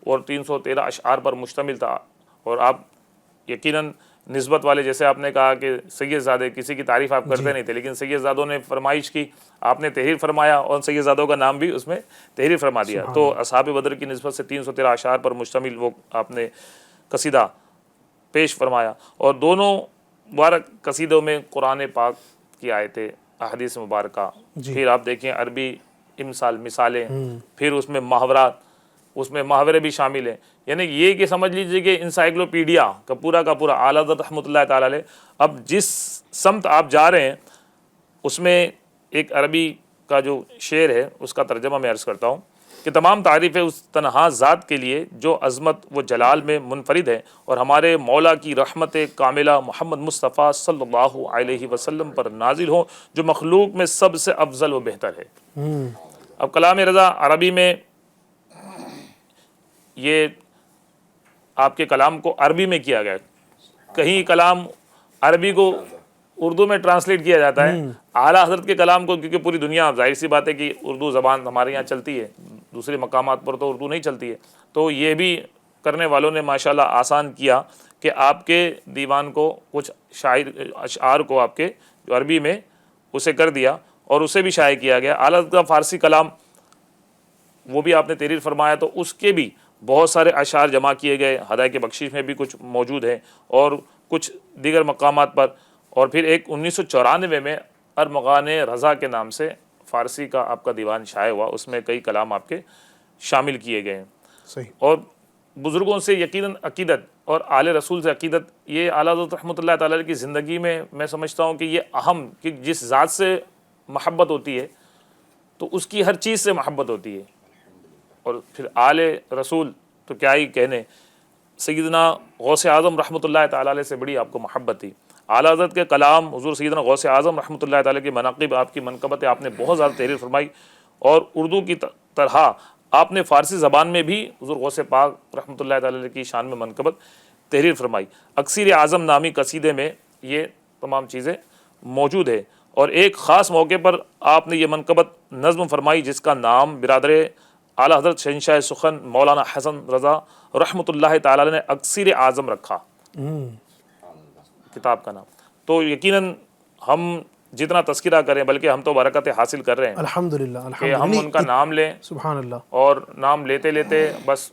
اور 313 اشعار پر مشتمل تھا. اور آپ یقیناً نسبت والے، جیسے آپ نے کہا کہ سید زادے، کسی کی تعریف آپ کرتے نہیں تھے، لیکن سید زادوں نے فرمائش کی، آپ نے تحریر فرمایا اور سید زادوں کا نام بھی اس میں تحریر فرما دیا. تو اصحاب بدر کی نسبت سے 313 اشعار پر مشتمل وہ آپ نے قصیدہ پیش فرمایا. اور دونوں مبارک قصیدوں میں قرآن پاک کی آیتیں، احادیث مبارکہ، پھر آپ دیکھیں عربی امثال، مثالیں، پھر اس میں محاورات، اس میں محاورے بھی شامل ہیں. یعنی یہ کہ سمجھ لیجئے کہ انسائکلوپیڈیا کا پورا اعلیٰ حضرت رحمۃ اللہ تعالی علیہ. اب جس سمت آپ جا رہے ہیں اس میں ایک عربی کا جو شعر ہے اس کا ترجمہ میں عرض کرتا ہوں کہ تمام تعریفیں اس تنہا ذات کے لیے جو عظمت و جلال میں منفرد ہے اور ہمارے مولا کی رحمت کاملہ محمد مصطفیٰ صلی اللہ علیہ وسلم پر نازل ہو جو مخلوق میں سب سے افضل و بہتر ہے. اب کلام رضا عربی میں یہ آپ کے کلام کو عربی میں کیا گیا، کہیں کلام عربی کو اردو میں ٹرانسلیٹ کیا جاتا ہے. اعلیٰ حضرت کے کلام کو، کیونکہ پوری دنیا، ظاہر سی بات ہے کہ اردو زبان ہمارے یہاں چلتی ہے، دوسرے مقامات پر تو اردو نہیں چلتی ہے، تو یہ بھی کرنے والوں نے ماشاءاللہ آسان کیا کہ آپ کے دیوان کو، کچھ اشعار کو آپ کے جو عربی میں اسے کر دیا اور اسے بھی شائع کیا گیا. اعلیٰ حضرت کا فارسی کلام وہ بھی آپ نے تحریر فرمایا تو اس کے بھی بہت سارے اشعار جمع کیے گئے. ہدایت بخشش میں بھی کچھ موجود ہیں اور کچھ دیگر مقامات پر. اور پھر ایک 1994 میں ارمغان رضا کے نام سے فارسی کا آپ کا دیوان شائع ہوا، اس میں کئی کلام آپ کے شامل کیے گئے ہیں. صحیح. اور بزرگوں سے یقیناً عقیدت اور آل رسول سے عقیدت، یہ اعلیٰ حضرت رحمۃ اللہ تعالیٰ علیہ کی زندگی میں سمجھتا ہوں کہ یہ اہم، کہ جس ذات سے محبت ہوتی ہے تو اس کی ہر چیز سے محبت ہوتی ہے. اور پھر آل رسول تو کیا ہی کہنے، سیدنا غوث اعظم رحمۃ اللہ تعالیٰ علیہ سے بڑی آپ کو محبت تھی. اعلیٰ حضرت کے کلام، حضور سیدنا غوث اعظم رحمۃ اللہ تعالیٰ کی مناقب، آپ کی منقبتیں آپ نے بہت زیادہ تحریر فرمائی، اور اردو کی طرح آپ نے فارسی زبان میں بھی حضور غوث پاک رحمۃ اللہ تعالیٰ کی شان میں منقبت تحریر فرمائی. اکثیر اعظم نامی قصیدے میں یہ تمام چیزیں موجود ہے. اور ایک خاص موقع پر آپ نے یہ منقبت نظم فرمائی جس کا نام برادر اعلیٰ حضرت شہنشاہ سخن مولانا حسن رضا رحمۃ اللہ تعالیٰ نے اکثیر اعظم رکھا کتاب کا نام. تو یقیناً ہم جتنا تذکرہ کریں، بلکہ ہم تو برکت حاصل کر رہے ہیں الحمدللہ کہ الحمدللہ. ہم ان کا نام لیں، سبحان اللہ اور نام لیتے لیتے بس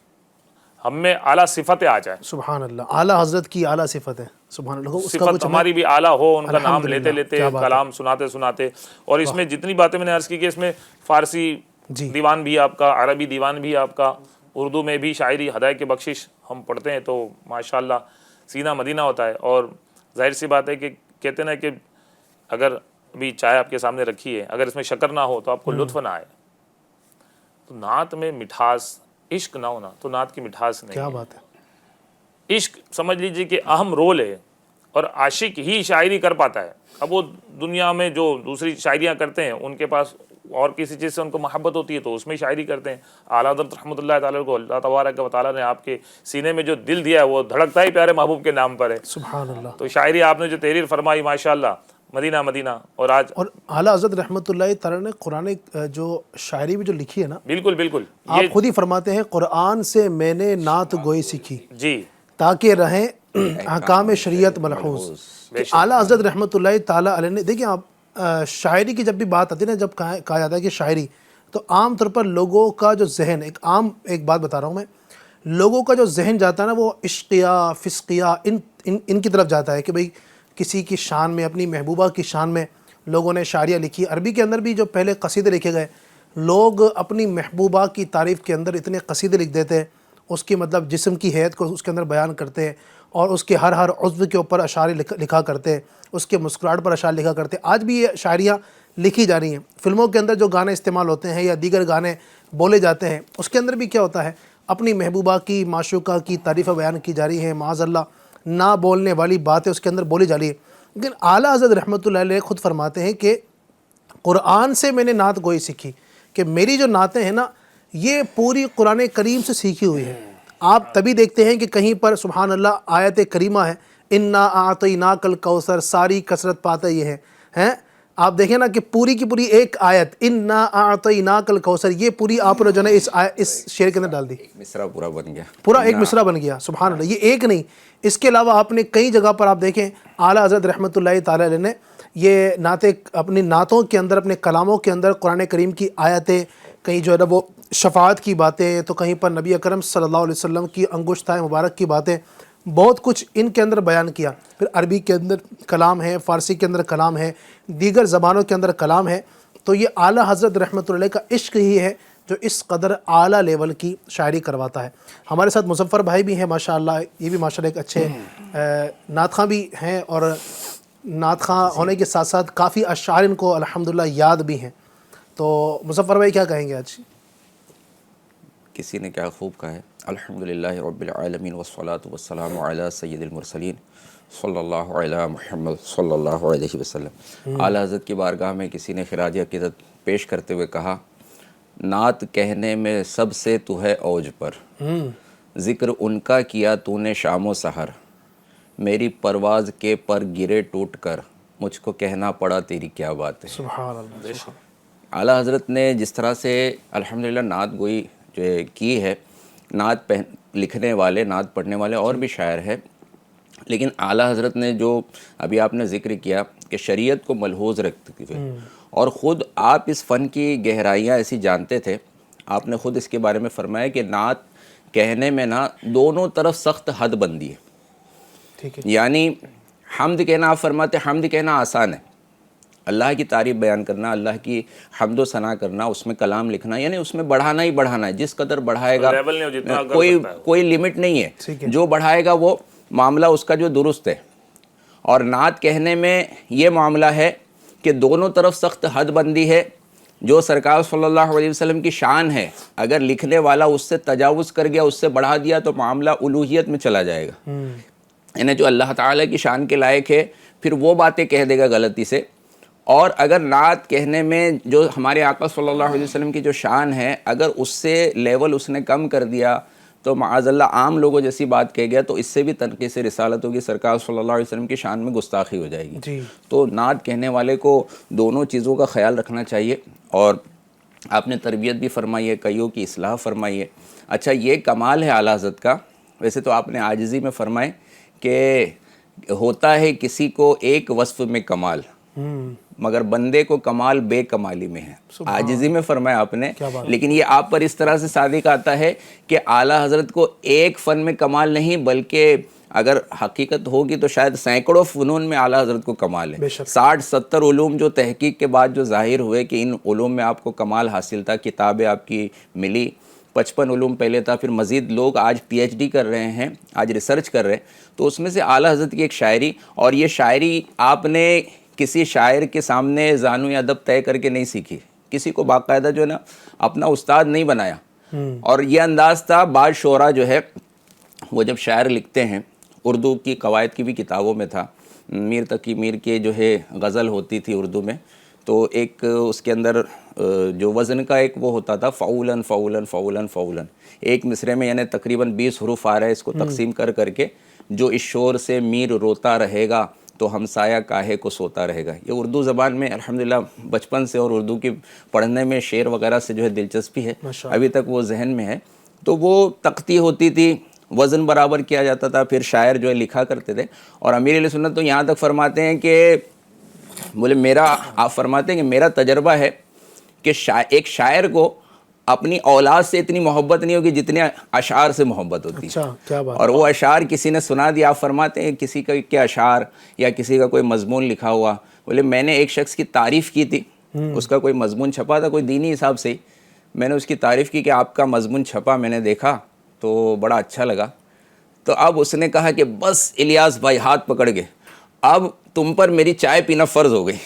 ہم میں اعلیٰ صفتیں آ جائیں، سبحان اللہ. اعلیٰ حضرت کی اعلیٰ صفت ہے. سبحان اللہ. اس کا صفت کچھ ہماری بھی اعلیٰ ہو، ان کا نام الحمدللہ. لیتے لیتے، کیا بات ہے. کلام سناتے سناتے. اور اس میں جتنی باتیں میں نے عرض کی کہ اس میں فارسی جی. دیوان بھی آپ کا، عربی دیوان بھی آپ کا، اردو میں بھی شاعری ہدایت بخشش ہم پڑھتے ہیں، تو ماشاءاللہ سینہ مدینہ ہوتا ہے. اور ظاہر سی بات ہے کہ کہتے ہیں کہ اگر ابھی چائے آپ کے سامنے رکھی ہے، اگر اس میں شکر نہ ہو تو آپ کو لطف نہ آئے. تو نعت میں مٹھاس، عشق نہ ہونا تو نعت کی مٹھاس نہیں. کیا بات ہے. عشق سمجھ لیجئے کہ اہم رول ہے، اور عاشق ہی شاعری کر پاتا ہے. اب وہ دنیا میں جو دوسری شاعریاں کرتے ہیں ان کے پاس اور کسی چیز سے ان کو محبت ہوتی ہے تو اس میں شاعری کرتے ہیں. اعلیٰ حضرت رحمۃ اللہ تعالیٰ کو اللہ تبارک و تعالیٰ نے آپ کے سینے میں جو دل دیا ہے وہ دھڑکتا ہی پیارے محبوب کے نام پر ہے. سبحان اللہ. تو شاعری آپ نے جو تحریر فرمائی ماشاءاللہ، مدینہ مدینہ. اور آج اور اعلیٰ حضرت رحمۃ اللہ تعالیٰ نے قرآن جو شاعری بھی جو لکھی ہے نا، بالکل بالکل آپ خود ہی فرماتے ہیں قرآن سے میں نے نعت گوئی سیکھی جی تاکہ رہیں احکام شریعت ملحوظ. کہ اعلیٰ حضرت رحمۃ اللہ تعالیٰ علیہ نے، دیکھیں آپ شاعری کی جب بھی بات آتی ہے نا، جب کہا جاتا ہے کہ شاعری، تو عام طور پر لوگوں کا جو ذہن، ایک بات بتا رہا ہوں میں، لوگوں کا جو ذہن جاتا ہے نا وہ عشقیہ فسقیہ ان کی طرف جاتا ہے کہ بھئی کسی کی شان میں، اپنی محبوبہ کی شان میں لوگوں نے شاعریاں لکھی. عربی کے اندر بھی جو پہلے قصیدے لکھے گئے، لوگ اپنی محبوبہ کی تعریف کے اندر اتنے قصیدے لکھ دیتے ہیں، اس کی مطلب جسم کی حیت کو اس کے اندر بیان کرتے ہیں، اور اس کے ہر عضو کے اوپر اشعار لکھا کرتے ہیں، اس کے مسکراہٹ پر اشعار لکھا کرتے ہیں. آج بھی یہ شاعریاں لکھی جا رہی ہیں. فلموں کے اندر جو گانے استعمال ہوتے ہیں یا دیگر گانے بولے جاتے ہیں، اس کے اندر بھی کیا ہوتا ہے، اپنی محبوبہ کی، معشوقہ کی تعریفیں بیان کی جا رہی ہیں. معاذ اللہ نہ بولنے والی باتیں اس کے اندر بولی جا رہی ہیں. لیکن اعلیٰ حضرت رحمۃ اللہ علیہ خود فرماتے ہیں کہ قرآن سے میں نے نعت گوئی سیکھی، کہ میری جو نعتیں ہیں نا یہ پوری قرآن کریم سے سیکھی ہوئی ہیں. آپ تبھی دیکھتے ہیں کہ کہیں پر سبحان اللہ آیت کریمہ ہے، انا اعطیناک الکوثر، ساری کثرت پاتے یہ ہیں. آپ دیکھیں نا کہ پوری کی پوری ایک آیت انا اعطیناک الکوثر، یہ پوری آپ نے جو ہے اس شعر کے اندر ڈال دی. مصرع پورا بن گیا، پورا ایک مصرع بن گیا. سبحان اللہ. یہ ایک نہیں، اس کے علاوہ آپ نے کئی جگہ پر آپ دیکھیں اعلیٰ حضرت رحمۃ اللہ تعالیٰ علیہ نے یہ نعتیں اپنی نعتوں کے اندر، اپنے کلاموں کے اندر قرآن کریم کی آیتیں، کہیں جو ہے نا وہ شفاعت کی باتیں، تو کہیں پر نبی اکرم صلی اللہ علیہ وسلم کی انگشتہ مبارک کی باتیں، بہت کچھ ان کے اندر بیان کیا. پھر عربی کے اندر کلام ہے، فارسی کے اندر کلام ہے، دیگر زبانوں کے اندر کلام ہے. تو یہ اعلیٰ حضرت رحمۃ اللہ کا عشق ہی ہے جو اس قدر اعلیٰ لیول کی شاعری کرواتا ہے. ہمارے ساتھ مظفر بھائی بھی ہیں ماشاءاللہ، یہ بھی ماشاءاللہ ایک اچھے نعت خواں بھی ہیں، اور نعت خواں ہونے کے ساتھ ساتھ کافی اشعار ان کو الحمدللہ یاد بھی ہیں. تو مظفر بھائی کیا کہیں گے آج؟ کسی نے کیا خوب کہا ہے، الحمدللہ رب العالمین والصلاة والسلام علی سید المرسلین صلی اللہ علیہ محمد صلی اللہ علیہ وسلم. اعلیٰ حضرت کی بارگاہ میں کسی نے خراج عقیدت پیش کرتے ہوئے کہا، نعت کہنے میں سب سے تو ہے اوج پر، ذکر ان کا کیا تو نے شام و سحر، میری پرواز کے پر گرے ٹوٹ کر، مجھ کو کہنا پڑا تیری کیا بات ہے. سبحان اللہ. اعلیٰ حضرت نے جس طرح سے الحمدللہ نعت گوئی جو کی ہے، نعت لکھنے والے، نعت پڑھنے والے اور بھی شاعر ہے، لیکن اعلیٰ حضرت نے جو ابھی آپ نے ذکر کیا کہ شریعت کو ملحوظ رکھتے ہوئے، اور خود آپ اس فن کی گہرائیاں ایسی جانتے تھے، آپ نے خود اس کے بارے میں فرمایا کہ نعت کہنے میں نا دونوں طرف سخت حد بندی ہے. ٹھیک ہے. یعنی حمد کہنا، آپ فرماتے حمد کہنا آسان ہے، اللہ کی تعریف بیان کرنا، اللہ کی حمد و ثنا کرنا، اس میں کلام لکھنا، یعنی اس میں بڑھانا ہی بڑھانا ہے. جس قدر بڑھائے گا لیول نہیں ہو جتنا کر کوئی سکتا ہے. کوئی لمٹ نہیں ہے. جو بڑھائے گا وہ معاملہ اس کا جو درست ہے. اور نعت کہنے میں یہ معاملہ ہے کہ دونوں طرف سخت حد بندی ہے. جو سرکار صلی اللہ علیہ وسلم کی شان ہے، اگر لکھنے والا اس سے تجاوز کر گیا، اس سے بڑھا دیا، تو معاملہ الوہیت میں چلا جائے گا. یعنی جو اللہ تعالیٰ کی شان کے لائق ہے پھر وہ باتیں کہہ دے گا غلطی سے. اور اگر نعت کہنے میں جو ہمارے آقا صلی اللہ علیہ وسلم کی جو شان ہے، اگر اس سے لیول اس نے کم کر دیا تو معاذ اللہ عام لوگوں جیسی بات کہہ گیا، تو اس سے بھی تنقیص رسالت ہوگی، سرکار صلی اللہ علیہ وسلم کی شان میں گستاخی ہو جائے گی. تو نعت کہنے والے کو دونوں چیزوں کا خیال رکھنا چاہیے. اور آپ نے تربیت بھی فرمائی ہے، کئیوں کی اصلاح فرمائی ہے. اچھا، یہ کمال ہے اعلیٰ حضرت کا. ویسے تو آپ نے عاجزی میں فرمائے کہ ہوتا ہے کسی کو ایک وصف میں کمال، مگر بندے کو کمال بے کمالی میں ہے. عاجزی میں فرمایا آپ نے، لیکن یہ آپ پر اس طرح سے صادق آتا ہے کہ اعلیٰ حضرت کو ایک فن میں کمال نہیں، بلکہ اگر حقیقت ہوگی تو شاید سینکڑوں فنون میں اعلیٰ حضرت کو کمال ہے. 60-70 علوم جو تحقیق کے بعد جو ظاہر ہوئے کہ ان علوم میں آپ کو کمال حاصل تھا، کتابیں آپ کی ملی. 55 علوم پہلے تھا، پھر مزید لوگ آج پی ایچ ڈی کر رہے ہیں، آج ریسرچ کر رہے ہیں. تو اس میں سے اعلیٰ حضرت کی ایک شاعری، اور یہ شاعری آپ نے کسی شاعر کے سامنے زانو یا ادب طے کر کے نہیں سیکھی، کسی کو باقاعدہ جو ہے نا اپنا استاد نہیں بنایا. اور یہ انداز تھا. بعض شعراء جو ہے وہ جب شاعر لکھتے ہیں، اردو کی قواعد کی بھی کتابوں میں تھا، میر تقی میر کے جو ہے غزل ہوتی تھی اردو میں، تو ایک اس کے اندر جو وزن کا ایک وہ ہوتا تھا، فعولن فعولن فعولن فعولن. ایک مصرے میں یعنی تقریباً 20 حروف آ رہے ہیں، اس کو تقسیم کر کے جو اس شور سے میر روتا رہے گا تو ہمسایہ کاہے کو سوتا رہے گا. یہ اردو زبان میں الحمدللہ بچپن سے اور اردو کی پڑھنے میں شعر وغیرہ سے جو ہے دلچسپی ہے، ابھی تک وہ ذہن میں ہے. تو وہ تختی ہوتی تھی، وزن برابر کیا جاتا تھا، پھر شاعر جو ہے لکھا کرتے تھے. اور امیر علیہ سنت تو یہاں تک فرماتے ہیں کہ بولے آپ فرماتے ہیں کہ میرا تجربہ ہے کہ ایک شاعر کو اپنی اولاد سے اتنی محبت نہیں ہوگی جتنے اشعار سے محبت ہوتی ہے. اور وہ اشعار کسی نے سنا دیا، آپ فرماتے ہیں کسی کا کیا اشعار یا کسی کا کوئی مضمون لکھا ہوا، بولے میں نے ایک شخص کی تعریف کی تھی، اس کا کوئی مضمون چھپا تھا کوئی دینی حساب سے ہی، میں نے اس کی تعریف کی کہ آپ کا مضمون چھپا، میں نے دیکھا تو بڑا اچھا لگا. تو اب اس نے کہا کہ بس الیاس بھائی ہاتھ پکڑ گئے، اب تم پر میری چائے پینا فرض ہو گئی.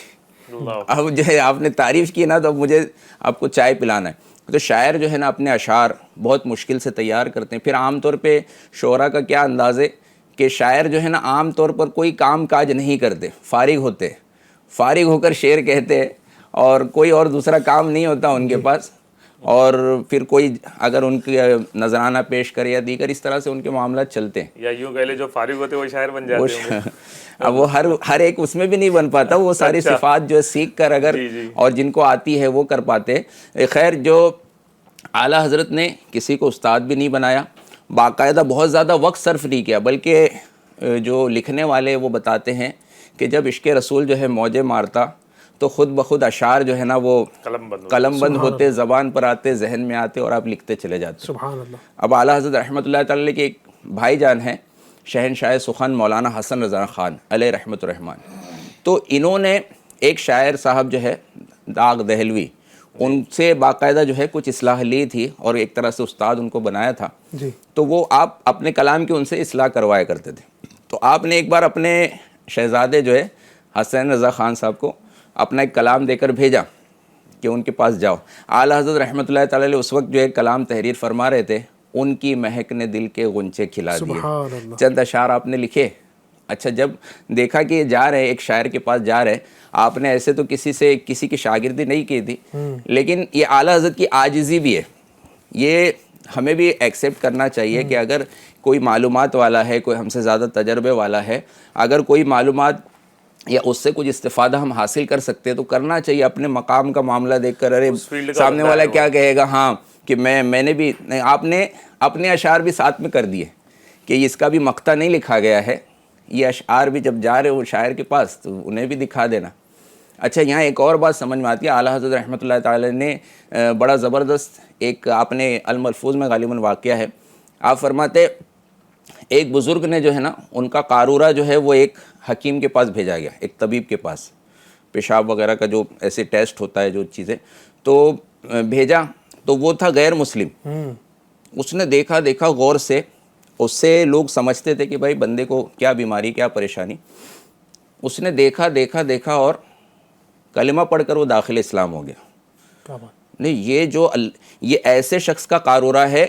اب جو ہے آپ نے تعریف کی نا تو اب مجھے آپ کو چائے پلانا ہے. تو شاعر جو ہے نا اپنے اشعار بہت مشکل سے تیار کرتے ہیں. پھر عام طور پہ شعراء کا کیا انداز ہے کہ شاعر جو ہے نا عام طور پر کوئی کام کاج نہیں کرتے، فارغ ہوتے، فارغ ہو کر شعر کہتے ہیں، اور کوئی اور دوسرا کام نہیں ہوتا ان کے پاس. اور پھر کوئی اگر ان کی نذرانہ پیش کرے یا دیگر اس طرح سے ان کے معاملات چلتے ہیں. یا یوں کہہ لے جو فارغ ہوتے وہ شاعر بن جاتے ہیں. اب وہ ہر ایک اس میں بھی نہیں بن پاتا، وہ ساری صفات جو ہے سیکھ کر اگر اور جن کو آتی ہے وہ کر پاتے. خیر، جو اعلیٰ حضرت نے کسی کو استاد بھی نہیں بنایا، باقاعدہ بہت زیادہ وقت صرف نہیں کیا، بلکہ جو لکھنے والے وہ بتاتے ہیں کہ جب عشق رسول جو ہے موجیں مارتا تو خود بخود اشعار جو ہے نا وہ قلم بند ہوتے، زبان پر آتے، ذہن میں آتے، اور آپ لکھتے چلے جاتے. سبحان اللہ. اب اعلیٰ حضرت رحمۃ اللہ تعالی کے ایک بھائی جان ہیں، شہنشاہ سخن مولانا حسن رضا خان علیہ رحمۃ الرحمن. تو انہوں نے ایک شاعر صاحب جو ہے داغ دہلوی، ان سے باقاعدہ جو ہے کچھ اصلاح لی تھی اور ایک طرح سے استاد ان کو بنایا تھا. تو وہ آپ اپنے کلام کی ان سے اصلاح کروایا کرتے تھے. تو آپ نے ایک بار اپنے شہزادے جو ہے حسن رضا خان صاحب کو اپنا ایک کلام دے کر بھیجا کہ ان کے پاس جاؤ. اعلیٰ حضرت رحمۃ اللہ تعالی علیہ اس وقت جو ہے کلام تحریر فرما رہے تھے. ان کی مہک نے دل کے غنچے کھلا دیے. چند اشعار آپ نے لکھے. اچھا، جب دیکھا کہ جا رہے ایک شاعر کے پاس جا رہے، آپ نے ایسے تو کسی کی شاگردی نہیں کی تھی، لیکن یہ اعلیٰ حضرت کی عاجزی بھی ہے. یہ ہمیں بھی ایکسیپٹ کرنا چاہیے کہ اگر کوئی معلومات والا ہے، کوئی ہم سے زیادہ تجربے والا ہے، اگر کوئی معلومات یا اس سے کچھ استفادہ ہم حاصل کر سکتے ہیں تو کرنا چاہیے. اپنے مقام کا معاملہ دیکھ کر ارے سامنے والا کیا کہے گا، ہاں کہ میں نے بھی نہیں، آپ نے اپنے اشعار بھی ساتھ میں کر دیے کہ اس کا بھی مقطع نہیں لکھا گیا ہے، یہ اشعار بھی جب جا رہے ہو شاعر کے پاس تو انہیں بھی دکھا دینا. اچھا، یہاں ایک اور بات سمجھ میں آتی ہے. اعلیٰ حضرت رحمۃ اللہ تعالی نے بڑا زبردست ایک آپ نے الملفوظ میں غالباً واقعہ ہے، آپ فرماتے ایک بزرگ نے جو ہے نا ان کا قارورہ جو ہے وہ ایک حکیم کے پاس بھیجا گیا، ایک طبیب کے پاس. پیشاب وغیرہ کا جو ایسے ٹیسٹ ہوتا ہے جو چیزیں، تو بھیجا تو وہ تھا غیر مسلم. اس نے دیکھا غور سے، اس سے لوگ سمجھتے تھے کہ بھائی بندے کو کیا بیماری کیا پریشانی. اس نے دیکھا اور کلمہ پڑھ کر وہ داخل اسلام ہو گیا. نہیں، یہ ایسے شخص کا قارورہ ہے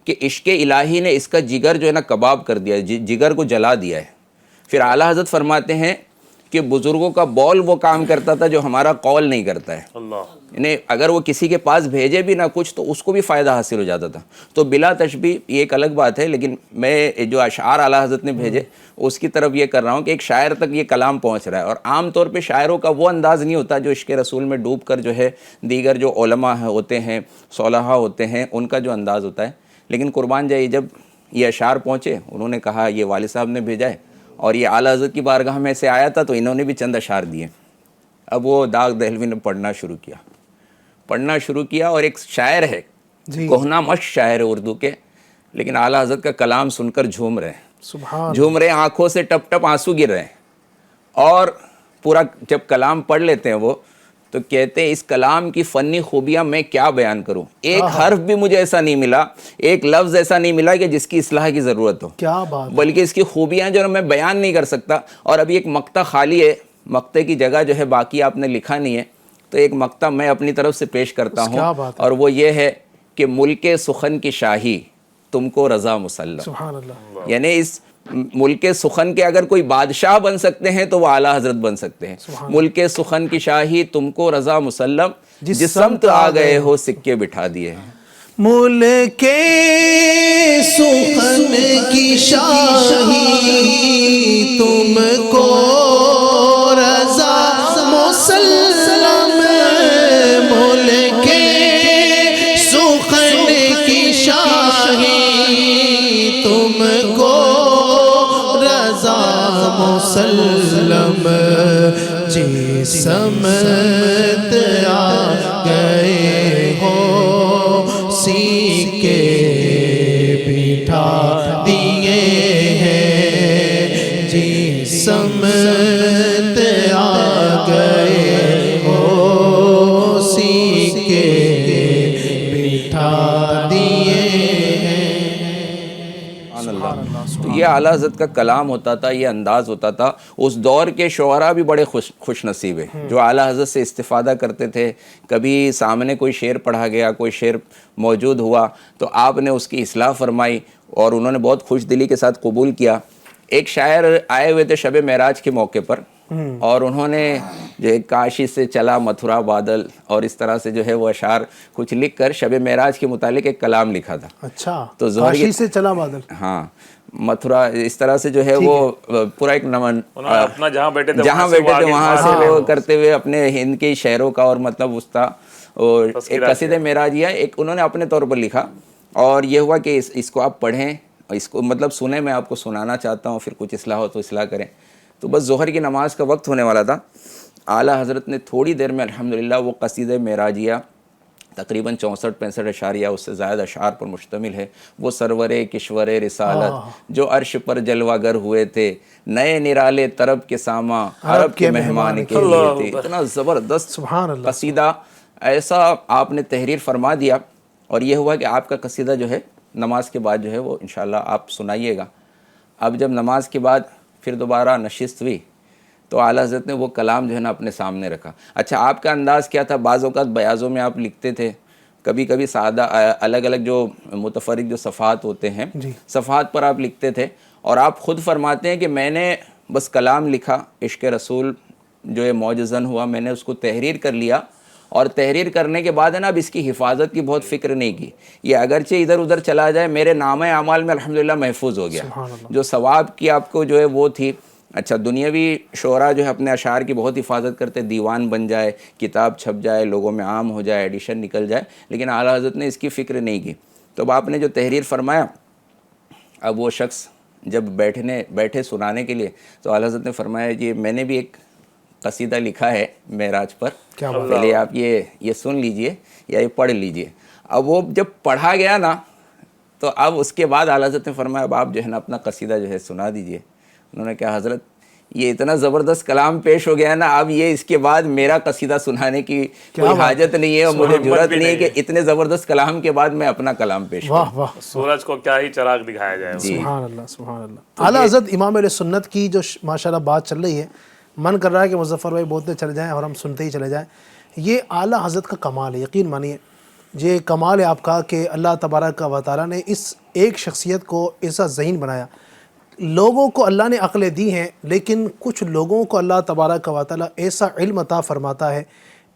کہ عشق الہی نے اس کا جگر جو ہے نا کباب کر دیا ہے، جگر کو جلا دیا ہے. پھر اعلیٰ حضرت فرماتے ہیں کہ بزرگوں کا بول وہ کام کرتا تھا جو ہمارا قول نہیں کرتا ہے. یعنی اگر وہ کسی کے پاس بھیجے بھی نہ کچھ تو اس کو بھی فائدہ حاصل ہو جاتا تھا. تو بلا تشبیہ یہ ایک الگ بات ہے، لیکن میں جو اشعار اعلیٰ حضرت نے بھیجے اس کی طرف یہ کر رہا ہوں کہ ایک شاعر تک یہ کلام پہنچ رہا ہے. اور عام طور پہ شاعروں کا وہ انداز نہیں ہوتا جو عشق رسول میں ڈوب کر جو ہے دیگر جو علماء ہوتے ہیں، صلحاء ہوتے ہیں، ان کا جو انداز ہوتا ہے. لیکن قربان جائیے، جب یہ اشعار پہنچے، انہوں نے کہا یہ والد صاحب نے بھیجا ہے اور یہ اعلیٰ حضرت کی بارگاہ میں سے آیا تھا تو انہوں نے بھی چند اشعار دیے. اب وہ داغ دہلوی نے پڑھنا شروع کیا اور ایک شاعر ہے، کوہنا مشق شاعر ہے اردو کے، لیکن اعلیٰ حضرت کا کلام سن کر جھوم رہے ہیں، آنکھوں سے ٹپ ٹپ آنسو گر رہے ہیں. اور پورا جب کلام پڑھ لیتے ہیں وہ تو کہتے ہیں اس کلام کی فنی خوبیاں میں کیا بیان کروں، ایک حرف بھی مجھے ایسا نہیں ملا، ایک لفظ ایسا نہیں ملا کہ جس کی اصلاح کی ضرورت ہو، کیا بات، بلکہ اس کی خوبیاں جو میں بیان نہیں کر سکتا. اور ابھی ایک مقطع خالی ہے، مقطع کی جگہ جو ہے باقی آپ نے لکھا نہیں ہے، تو ایک مقطع میں اپنی طرف سے پیش کرتا ہوں، اور وہ یہ ہے کہ ملک سخن کی شاہی تم کو رضا مسلم. سبحان اللہ. یعنی اس ملک سخن کے اگر کوئی بادشاہ بن سکتے ہیں تو وہ اعلیٰ حضرت بن سکتے ہیں. ملک سخن کی شاہی تم کو رضا مسلم، جس سمت آ گئے ہو سکے بٹھا دیے ہیں. ملک سخن کی شاہی تم کو رضا مسلم، ملک سخن کی شاہی تم کو رضا مسلم، جس سمت آ گئے ہو سیکے بٹھا دیے ہیں، جس سمت آ گئے ہو سیکے بٹھا دیے ہیں. تو یہ اعلیٰ حضرت کا کلام ہوتا تھا، یہ انداز ہوتا تھا. اس دور کے شعراء بھی بڑے خوش نصیب ہیں جو اعلیٰ حضرت سے استفادہ کرتے تھے. کبھی سامنے کوئی شعر پڑھا گیا، کوئی شعر موجود ہوا تو آپ نے اس کی اصلاح فرمائی اور انہوں نے بہت خوش دلی کے ساتھ قبول کیا. ایک شاعر آئے ہوئے تھے شب معراج کے موقع پر، اور انہوں نے جو ہے کاشی سے چلا متھرا بادل اور اس طرح سے جو ہے وہ اشعار کچھ لکھ کر شب معراج کے متعلق ایک کلام لکھا تھا. اچھا، تو کاشی سے چلا بادل، ہاں، متھرا اس طرح سے جو ہے وہ پورا ایک نمن اپنا جہاں بیٹھے تھے وہاں سے وہ کرتے ہوئے اپنے ہند کے شہروں کا، اور مطلب اس کا ایک قصیدہ معراجیہ ایک انہوں نے اپنے طور پر لکھا. اور یہ ہوا کہ اس کو آپ پڑھیں، اس کو مطلب سنیں، میں آپ کو سنانا چاہتا ہوں، پھر کچھ اصلاح ہو تو اصلاح کریں. تو بس ظہر کی نماز کا وقت ہونے والا تھا. اعلیٰ حضرت نے تھوڑی دیر میں الحمدللہ وہ قصیدہ معراجیہ تقریباً 64-65 اشعاریہ اس سے زائد اشعار پر مشتمل ہے. وہ سرور کشور رسالت جو عرش پر جلوہ گر ہوئے تھے، نئے نرالے طرب کے ساما عرب کے مہمان کے لیے تھے. اتنا زبردست قصیدہ ایسا آپ نے تحریر فرما دیا. اور یہ ہوا کہ آپ کا قصیدہ جو ہے نماز کے بعد جو ہے وہ انشاءاللہ آپ سنائیے گا. اب جب نماز کے بعد پھر دوبارہ نشست ہوئی تو اعلیٰ حضرت نے وہ کلام جو ہے نا اپنے سامنے رکھا. اچھا، آپ کا انداز کیا تھا؟ بعض اوقات بیاضوں میں آپ لکھتے تھے، کبھی کبھی سادہ الگ الگ جو متفرق جو صفحات ہوتے ہیں صفحات پر آپ لکھتے تھے. اور آپ خود فرماتے ہیں کہ میں نے بس کلام لکھا، عشق رسول جو ہے معجزن ہوا، میں نے اس کو تحریر کر لیا، اور تحریر کرنے کے بعد ہے نا اب اس کی حفاظت کی بہت فکر نہیں کی. یہ اگرچہ ادھر ادھر چلا جائے میرے نامہ اعمال میں الحمدللہ محفوظ ہو گیا. جو ثواب کی آپ کو جو ہے وہ تھی. اچھا، دنیاوی شعراء جو ہے اپنے اشعار کی بہت حفاظت کرتے، دیوان بن جائے، کتاب چھپ جائے، لوگوں میں عام ہو جائے، ایڈیشن نکل جائے، لیکن اعلیٰ حضرت نے اس کی فکر نہیں کی. تو اب آپ نے جو تحریر فرمایا، اب وہ شخص جب بیٹھے سنانے کے لیے تو اعلیٰ حضرت نے فرمایا جی میں نے بھی ایک قصیدہ لکھا ہے معراج پر، پہلے آپ یہ سن لیجئے یا یہ پڑھ لیجئے. اب وہ جب پڑھا گیا نا تو اب اس کے بعد اعلیٰ حضرت نے فرمایا اب آپ جو ہے نا اپنا قصیدہ جو ہے سنا دیجئے. انہوں نے کہا حضرت یہ اتنا زبردست کلام پیش ہو گیا نا، اب یہ اس کے بعد میرا قصیدہ سنانے کی کوئی حاجت نہیں ہے، اور مجھے جرأت نہیں ہے کہ اتنے زبردست کلام کے بعد میں اپنا کلام پیش کروں۔ واہ واہ، سورج کو کیا ہی چراغ دکھایا جائے۔ سبحان اللہ سبحان اللہ۔ اعلیٰ حضرت امام علیہ سنت کی جو ماشاءاللہ بات چل رہی ہے، من کر رہا ہے کہ مظفر بھائی بولتے چلے جائیں اور ہم سنتے ہی چلے جائیں۔ یہ اعلیٰ حضرت کا کمال ہے، یقین مانیے یہ کمال ہے آپ کا کہ اللہ تبارک و تعالیٰ نے اس ایک شخصیت کو ایسا ذہین بنایا۔ لوگوں کو اللہ نے عقلیں دی ہیں، لیکن کچھ لوگوں کو اللہ تبارک و تعالیٰ ایسا علم عطا فرماتا ہے،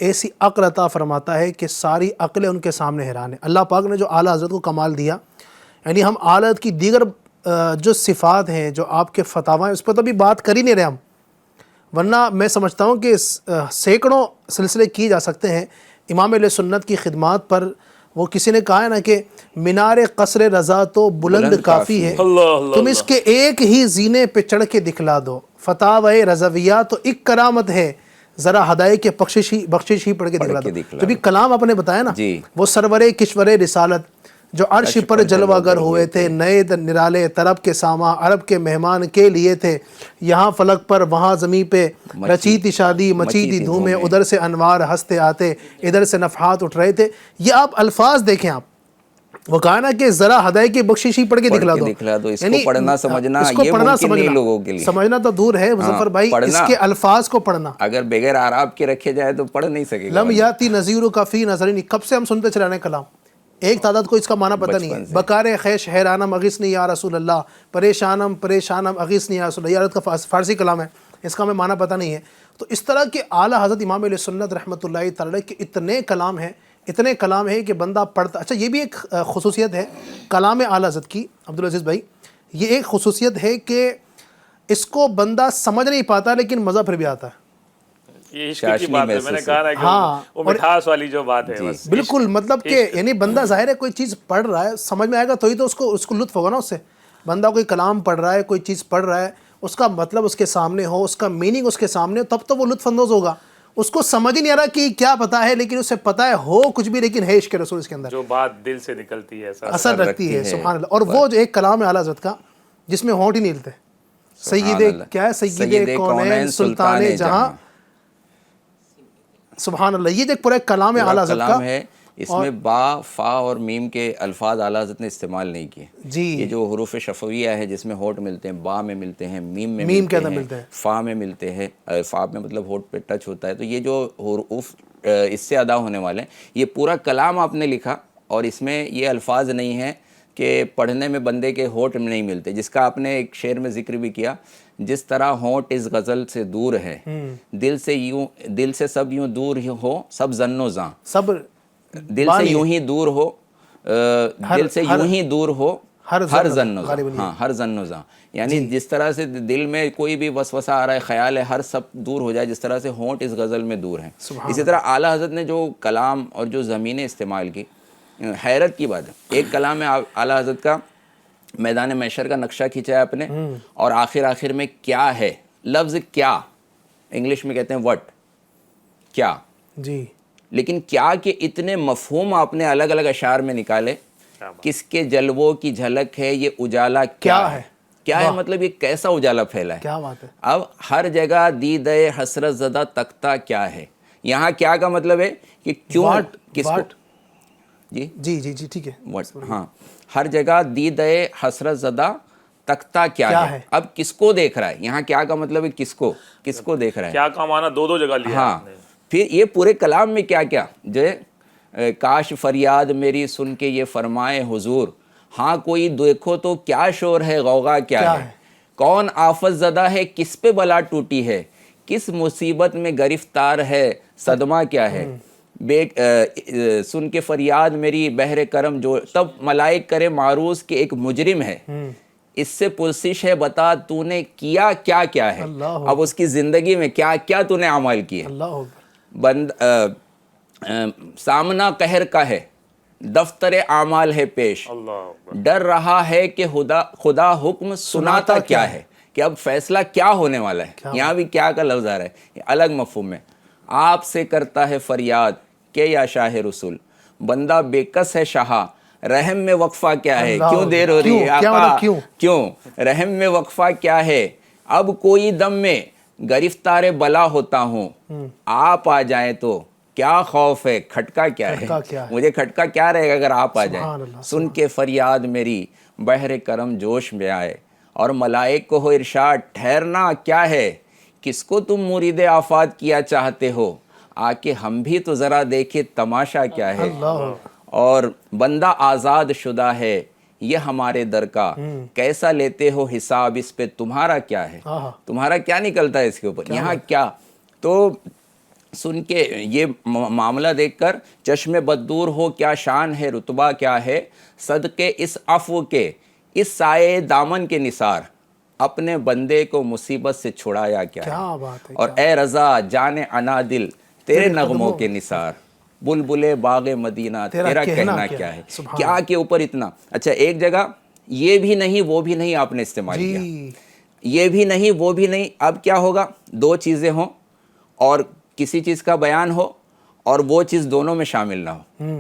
ایسی عقل عطا فرماتا ہے کہ ساری عقلیں ان کے سامنے حیران ہیں۔ اللہ پاک نے جو اعلیٰ حضرت کو کمال دیا، یعنی ہم اعلیٰ حضرت کی دیگر جو صفات ہیں، جو آپ کے فتاوی ہیں، اس پر تو ابھی بات کر ہی نہیں رہے ہم، ورنہ میں سمجھتا ہوں کہ سینکڑوں سلسلے کیے جا سکتے ہیں امام علیہ سنت کی خدمات پر۔ وہ کسی نے کہا ہے نا کہ مینار قصر رضا تو بلند کافی ہے، تم اس کے ایک ہی زینے پہ چڑھ کے دکھلا دو، فتاوی رضویہ تو ایک کرامت ہے، ذرا ہدایے کے بخشش ہی پڑھ کے دکھلا دو۔ جو بھی کلام آپ نے بتایا نا، وہ سرور کشور رسالت جو عرش پر جلوہ گر ہوئے تھے، نئے نرالے طرب کے ساما عرب کے مہمان کے لیے تھے، یہاں فلک پر وہاں زمین پہ رچی تھی شادی مچی تھی دھومیں، ادھر سے انوار ہنستے آتے ادھر سے نفحات اٹھ رہے تھے۔ یہ آپ الفاظ دیکھیں، آپ وہ کہا نا کہ ذرا ہدایے کی بخشش ہی پڑھ کے دکھلا دو۔ اس کو پڑھنا سمجھنا اس کو یہ پڑھنا ممکن نہیں لوگوں کے لیے، سمجھنا تو دور ہے مظفر بھائی، اس کے الفاظ کو پڑھنا اگر بغیر اعراب کے رکھے جائے تو پڑھ نہیں سکے گا۔ لم یاتی نذیر کا فی نظرین، کب سے ہم سنتے چلانے کلام، ایک تعداد کو اس کا معنی پتہ نہیں ہے۔ بکار خیش حیرانم اغیثنی یا رسول اللہ، پریشانم اغیثنی یا رسول اللہ، یہ عرب کا فارسی کلام ہے، اس کا ہمیں معنی پتہ نہیں ہے۔ تو اس طرح کے اعلیٰ حضرت امام علیہ سنت رحمۃ اللہ تعالی کے اتنے کلام ہیں کہ بندہ پڑھتا۔ اچھا یہ بھی ایک خصوصیت ہے کلام اعلیٰ حضرت کی عبدالعزیز بھائی، یہ ایک خصوصیت ہے کہ اس کو بندہ سمجھ نہیں پاتا لیکن مزہ پھر بھی آتا ہے۔ یہ عشق کی بات ہے، میں نے کہا نا کہ وہ مٹھاس والی جو بات ہے بس بالکل، مطلب کہ یعنی بندہ ظاہر ہے کوئی چیز پڑھ رہا ہے، سمجھ میں آئے گا تو ہی تو اس کو لطف ہوگا نا۔ اس سے بندہ کوئی کلام پڑھ رہا ہے، کوئی چیز پڑھ رہا ہے، اس کا مطلب اس کے سامنے ہو، اس کا میننگ اس کے سامنے ہو، تب تو وہ لطف اندوز ہوگا۔ اس کو سمجھ ہی نہیں آ رہا کہ کیا پتا ہے، لیکن اسے پتہ ہے ہو کچھ بھی، لیکن ہے عشق رسول اس کے اندر، جو بات دل سے نکلتی ہے اثر رکھتی ہے۔ سبحان اللہ۔ اور وہ جو ایک کلام ہے اعلیٰ حضرت کا جس میں ہونٹ ہی نہیں ہلتے، کیا ہے، سید کونین سلطان جہاں، سبحان اللہ۔ یہ جو ایک پورا کلام ہے اعلیٰ حضرت کا ہے، اس میں با، فا اور میم کے الفاظ اعلیٰ حضرت نے استعمال نہیں کیے۔ جی، یہ جو حروف شفویہ ہے جس میں ہونٹ ملتے ہیں، با میں ملتے ہیں، میم میں میم کے اندر ملتے ہیں، فا میں ملتے ہیں، فا میں مطلب ہونٹ پہ ٹچ ہوتا ہے، تو یہ جو حروف اس سے ادا ہونے والے ہیں، یہ پورا کلام آپ نے لکھا اور اس میں یہ الفاظ نہیں ہیں کہ پڑھنے میں بندے کے ہونٹ میں نہیں ملتے، جس کا آپ نے ایک شعر میں ذکر بھی کیا، جس طرح ہونٹ اس غزل سے دور ہے، دل سے سب یوں دور ہو، سب ظن و زاں، سب دل سے یوں ہی دور ہو، دل سے یوں ہی دور ہو ہر ظن و زاں، ہاں ہر ظن و زاں، یعنی جس طرح سے دل میں کوئی بھی وسوسہ آ رہا ہے، خیال ہے، ہر سب دور ہو جائے، جس طرح سے ہونٹ اس غزل میں دور ہیں۔ اسی طرح اعلیٰ حضرت نے جو کلام اور جو زمینیں استعمال کی، حیرت کی بات ہے، ایک کلام ہے اعلیٰ حضرت کا، میدان محشر کا نقشہ کھینچا ہے آپ نے، اور آخر میں کیا ہے، لفظ کیا، انگلش میں کہتے ہیں وٹ، کیا، جی، لیکن کیا کے اتنے مفہوم آپ نے الگ الگ اشعار میں نکالے، کس کے جلووں کی جھلک ہے یہ اجالا کیا ہے، کیا ہے مطلب یہ کیسا اجالا پھیلا ہے، کیا بات ہے۔ اب ہر جگہ دیدے حسرت زدہ تختہ کیا ہے، یہاں کیا کا مطلب ہے کہ کیوں، کس کو، جی ٹھیک ہے، ہاں، ہر جگہ دیدے حسرت زدہ تختہ کیا ہے، اب کس کو دیکھ رہا ہے، یہاں کیا کا مطلب ہے کس کو دیکھ رہا ہے، کیا کا معنی دو جگہ لیا، ہاں، پھر یہ پورے کلام میں کیا جو کاش فریاد میری سن کے یہ فرمائے حضور، ہاں کوئی دیکھو تو کیا شور ہے، غوغا کیا ہے، کون آفت زدہ ہے، کس پہ بلا ٹوٹی ہے، کس مصیبت میں گرفتار ہے، صدمہ کیا ہے، سن کے فریاد میری بحر کرم جو، تب ملائک کرے معروض کہ ایک مجرم ہے، اس سے پرسش ہے بتا تو نے کیا کیا ہے، اب اس کی زندگی میں کیا تو نے عمل کیے، سامنا قہر کا ہے، دفتر اعمال ہے پیش، ڈر رہا ہے کہ خدا حکم سناتا کیا ہے، کہ اب فیصلہ کیا ہونے والا ہے، یہاں بھی کیا کا لفظ آ رہا ہے، الگ مفہوم میں، آپ سے کرتا ہے فریاد کہ یا شاہ رسول، بندہ بے کس ہے شاہا، رحم میں وقفہ کیا ہے، کیوں دیر ہو رہی ہے آقا، کیوں رحم میں وقفہ کیا ہے، اب کوئی دم میں گرفتار بلا ہوتا ہوں، آپ آ جائیں تو کیا خوف ہے، کھٹکا کیا ہے، مجھے کھٹکا کیا رہے گا اگر آپ آ جائیں۔ سن کے فریاد میری بحر کرم جوش میں آئے، اور ملائک کو ہو ارشاد ٹھہرنا کیا ہے، کس کو تم مرید آفات کیا چاہتے ہو، آ کے ہم بھی تو ذرا دیکھے تماشا کیا ہے، اور بندہ آزاد شدہ ہے یہ ہمارے در کا، کیسا لیتے ہو حساب اس پہ تمہارا کیا ہے، تمہارا کیا نکلتا ہے اس کے اوپر، یہاں کیا۔ تو سن کے یہ معاملہ دیکھ کر چشم بددور ہو کیا شان ہے، رتبہ کیا ہے، صدقے اس عفو کے اس سائے دامن کے نثار، اپنے بندے کو مصیبت سے چھڑایا کیا ہے، اور اے رضا جان عنا دل تیرے نغموں کے نثار، بلبلے باغ مدینہ تیرا کہنا کیا ہے، کیا کے اوپر اتنا۔ اچھا ایک جگہ یہ بھی نہیں وہ بھی نہیں آپ نے استعمال کیا، یہ بھی نہیں وہ بھی نہیں، اب کیا ہوگا، دو چیزیں ہوں اور کسی چیز کا بیان ہو اور وہ چیز دونوں میں شامل نہ ہو،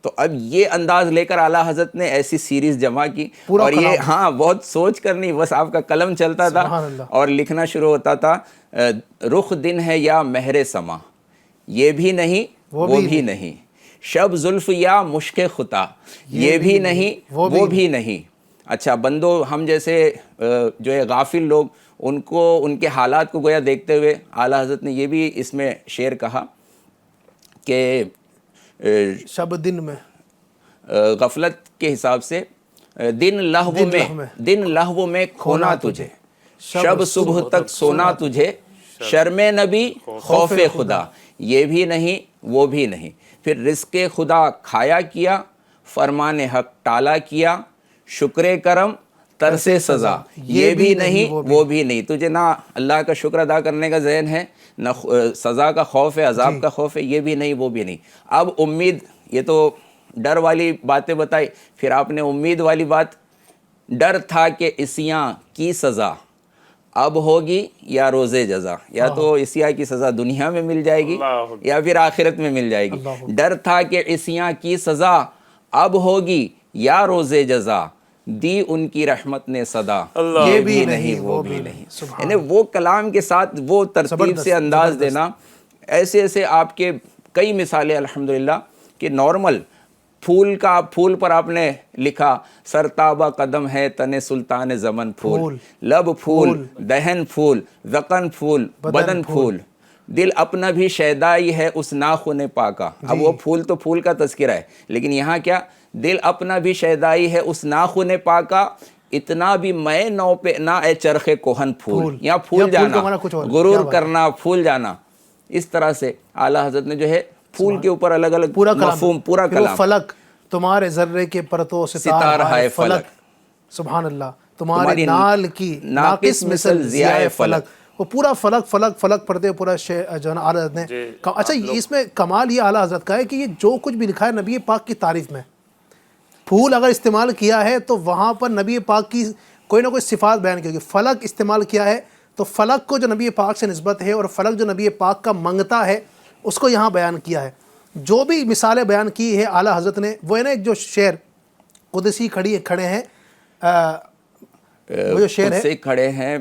تو اب یہ انداز لے کر اعلیٰ حضرت نے ایسی سیریز جمع کی، اور یہ ہاں بہت سوچ کر نہیں، بس آپ کا قلم چلتا تھا اور لکھنا شروع ہوتا تھا، رخ دن ہے یا مہر سما، یہ بھی نہیں وہ بھی نہیں، شب زلف یا مشک خطا، یہ بھی نہیں وہ بھی نہیں۔ اچھا بندو ہم جیسے جو ہے غافل لوگ، ان کو ان کے حالات کو گویا دیکھتے ہوئے اعلیٰ حضرت نے یہ بھی اس میں شعر کہا کہ شب دن میں غفلت کے حساب سے، دن لہو میں کھونا تجھے، شب صبح تک سونا تجھے، شرم نبی خوف خدا، یہ بھی نہیں وہ بھی نہیں، پھر رزق خدا کھایا کیا، فرمان حق ٹالا کیا، شکر کرم ترس سزا، یہ بھی نہیں وہ بھی نہیں، تجھے نہ اللہ کا شکر ادا کرنے کا ذہن ہے، نہ سزا کا خوف ہے، عذاب کا خوف ہے، یہ بھی نہیں وہ بھی نہیں۔ اب امید، یہ تو ڈر والی باتیں بتائی، پھر آپ نے امید والی بات، ڈر تھا کہ عصیاں کی سزا اب ہوگی یا روز جزا، یا تو عصیاں کی سزا دنیا میں مل جائے گی یا پھر آخرت میں مل جائے گی، ڈر تھا کہ عصیاں کی سزا اب ہوگی یا روز جزا، دی ان کی رحمت نے صدا، یہ بھی نہیں وہ بھی نہیں۔ یعنی وہ کلام کے ساتھ وہ ترتیب سے انداز دینا، ایسے ایسے آپ کے کئی مثالیں الحمدللہ کہ نارمل پھول پر آپ نے لکھا، سرتابہ قدم ہے تن سلطان زمن پھول، لب پھول دہن پھول ذقن پھول بدن پھول، دل اپنا بھی شیدائی ہے اس ناخن پاکا۔ اب وہ پھول تو پھول کا تذکرہ ہے، لیکن یہاں کیا، دل اپنا بھی شیدائی ہے اس ناخن پاکا، اتنا بھی میں نو پہ نہ اے چرخ کوہن پھول، یہاں پھول جانا، غرور کرنا، پھول جانا، اس طرح سے اعلیٰ حضرت نے جو ہے پھول کے اوپر الگ الگ مفہوم، پورا کلام، فلک تمہارے ذرے کے پرتو ستارہ ہے فلک، سبحان اللہ، تمہاری نال کی ناقص مثل ضیاء فلک، وہ پورا فلک فلک فلک پڑھتے پورا جو ہے نا اعلیٰ حضرت نے۔ اچھا اس میں کمال یہ اعلیٰ حضرت کا ہے کہ یہ جو کچھ بھی لکھا ہے نبی پاک کی تعریف میں، پھول اگر استعمال کیا ہے تو وہاں پر نبی پاک کی کوئی نہ کوئی صفات بیان کی ہوگی، فلک استعمال کیا ہے تو فلک کو جو نبی پاک سے نسبت ہے اور فلک جو نبی پاک کا منگتا ہے اس کو یہاں بیان کیا ہے۔ جو بھی مثالیں بیان کی ہے اعلیٰ حضرت نے، وہ ہے نا ایک جو شعر قدسی کھڑے ہیں، وہ جو شعر ہے سے کھڑے ہیں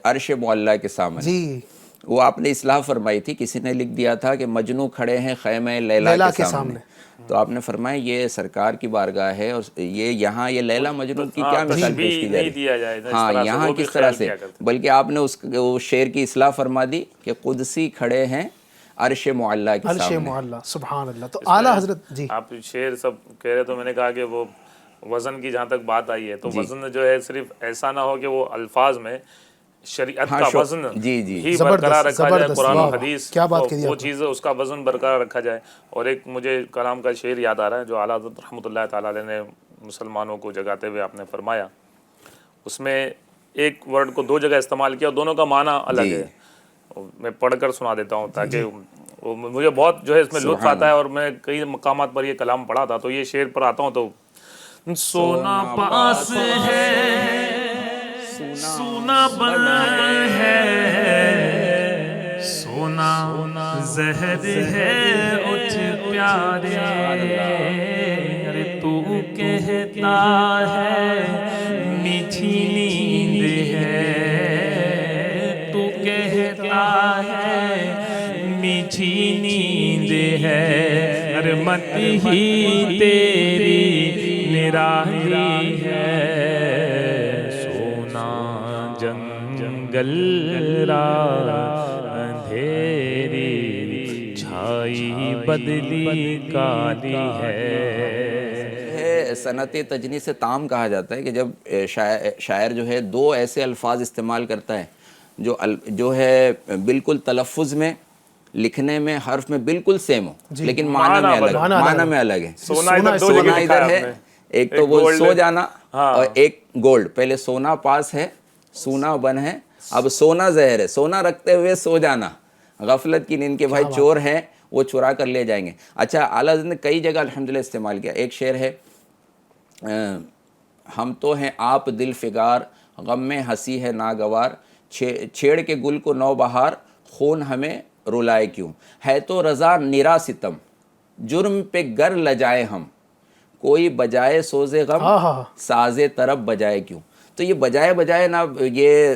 عرش معلیٰ کے سامنے، جی وہ آپ نے اصلاح فرمائی تھی، کسی نے لکھ دیا تھا کہ مجنو کھڑے ہیں خیمہ لیلا کے سامنے، تو آپ نے فرمایا یہ سرکار کی بارگاہ ہے، اور یہ یہاں یہ لیلا مجنو کی کیا مثال پیش کی جائے، ہاں یہاں کس طرح سے، بلکہ آپ نے اس شعر کی اصلاح فرما دی کہ قدسی کھڑے ہیں عرش معلیٰ کے سامنے، عرش معلیٰ، سبحان اللہ۔ تو اعلیٰ حضرت، جی آپ شعر سب کہہ رہے تو میں نے کہا کہ وہ وزن کی جہاں تک بات آئی ہے تو وزن جو ہے صرف ایسا نہ ہو کہ وہ الفاظ میں شریعت کا وزن ہی برقرار رکھا جائے، قرآن و حدیث وہ چیز اس کا وزن برقرار رکھا جائے۔ اور ایک مجھے کلام کا شعر یاد آ رہا ہے جو اعلیٰ حضرت رحمۃ اللہ تعالیٰ علیہ نے مسلمانوں کو جگاتے ہوئے آپ نے فرمایا، اس میں ایک ورڈ کو دو جگہ استعمال کیا، دونوں کا معنی الگ ہے، میں پڑھ کر سنا دیتا ہوں تاکہ مجھے بہت جو ہے اس میں لطف آتا ہے، اور میں کئی مقامات پر یہ کلام پڑھا تھا تو یہ شعر پر آتا ہوں تو، سونا پاس ہے سونا بنا ہے، سونا زہر ہے اٹھ پیارے، ارے تو کہتا ہے میٹھی نیند ہے، میٹھی نیند ہے، ہر مت ہی تیری نرالی ہے، سونا جنگل رات اندھیری، چھائی بدلی کالی ہے۔ صنعت تجنیس تام کہا جاتا ہے کہ جب شاعر جو ہے دو ایسے الفاظ استعمال کرتا ہے جو ہے بالکل تلفظ میں، لکھنے میں، حرف میں بالکل سیم ہو، لیکن معنی میں الگ ہے۔ سونا ادھر ہے، ایک تو وہ سو جانا اور ایک گولڈ۔ پہلے سونا پاس ہے، سونا بن ہے، اب سونا زہر ہے، سونا رکھتے ہوئے سو جانا، غفلت کی نیند کے بھائی چور ہیں وہ چرا کر لے جائیں گے۔ اچھا، اعلیٰ حضرت نے کئی جگہ الحمدللہ استعمال کیا۔ ایک شعر ہے، ہم تو ہیں آپ دل فگار، غم میں ہنسی ہے ناگوار، چھیڑ کے گل کو نو بہار، خون ہمیں رلائے کیوں، ہے تو رضا نرا ستم، جرم پہ گر لجائے ہم، کوئی بجائے سوز غم، ساز طرب بجائے کیوں۔ تو یہ بجائے نا، یہ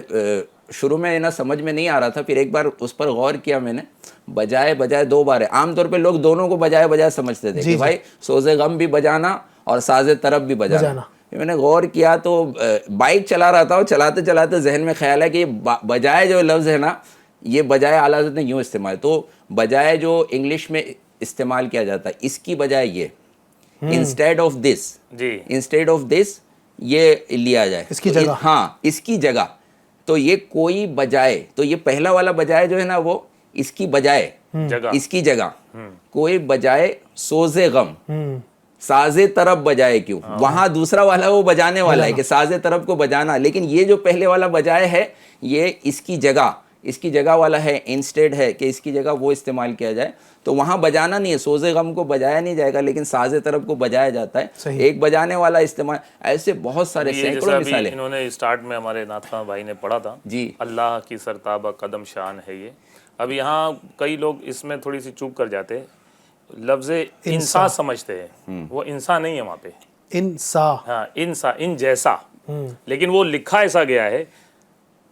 شروع میں نا سمجھ میں نہیں آ رہا تھا، پھر ایک بار اس پر غور کیا میں نے۔ بجائے دو بار ہے، عام طور پہ لوگ دونوں کو بجائے سمجھتے تھے کہ بھائی سوز غم بھی بجانا اور ساز طرب بھی بجانا۔ میں نے غور کیا تو بائک چلا رہا تھا اور چلاتے چلاتے ذہن میں خیال ہے کہ یہ بجائے جو لفظ ہے نا، یہ بجائے اعلیٰ حضرت نے یوں استعمال، تو بجائے جو انگلش میں استعمال کیا جاتا ہے، اس کی بجائے یہ، instead of this, instead of this یہ لیا جائے اس کی جگہ، ہاں اس کی جگہ۔ تو یہ کوئی بجائے، تو یہ پہلا والا بجائے جو ہے نا وہ اس کی بجائے، اس کی جگہ، کوئی بجائے سوز غم، ساز طرب بجائے کیوں۔ وہاں دوسرا والا وہ بجانے والا ہے کہ ساز طرب کو بجانا، لیکن یہ جو پہلے والا بجائے ہے یہ اس کی جگہ والا ہے، انسٹیڈ ہے کہ اس کی جگہ وہ استعمال کیا جائے۔ تو وہاں بجانا نہیں ہے، سوز غم کو بجایا نہیں جائے گا، لیکن ساز طرب کو بجایا جاتا ہے، ایک بجانے والا استعمال۔ ایسے بہت سارے سینکڑوں مثالیں۔ انہوں نے اسٹارٹ میں ہمارے نعت خواں بھائی نے پڑھا تھا، جی، اللہ کی سرتابہ قدم شان ہے یہ۔ اب یہاں کئی لوگ اس میں تھوڑی سی چوک کر جاتے ہیں، لفظ انسان سمجھتے ہیں، وہ انسان نہیں ہے وہاں پہ، انسا، ہاں انسا، ان جیسا، لیکن وہ لکھا ایسا گیا ہے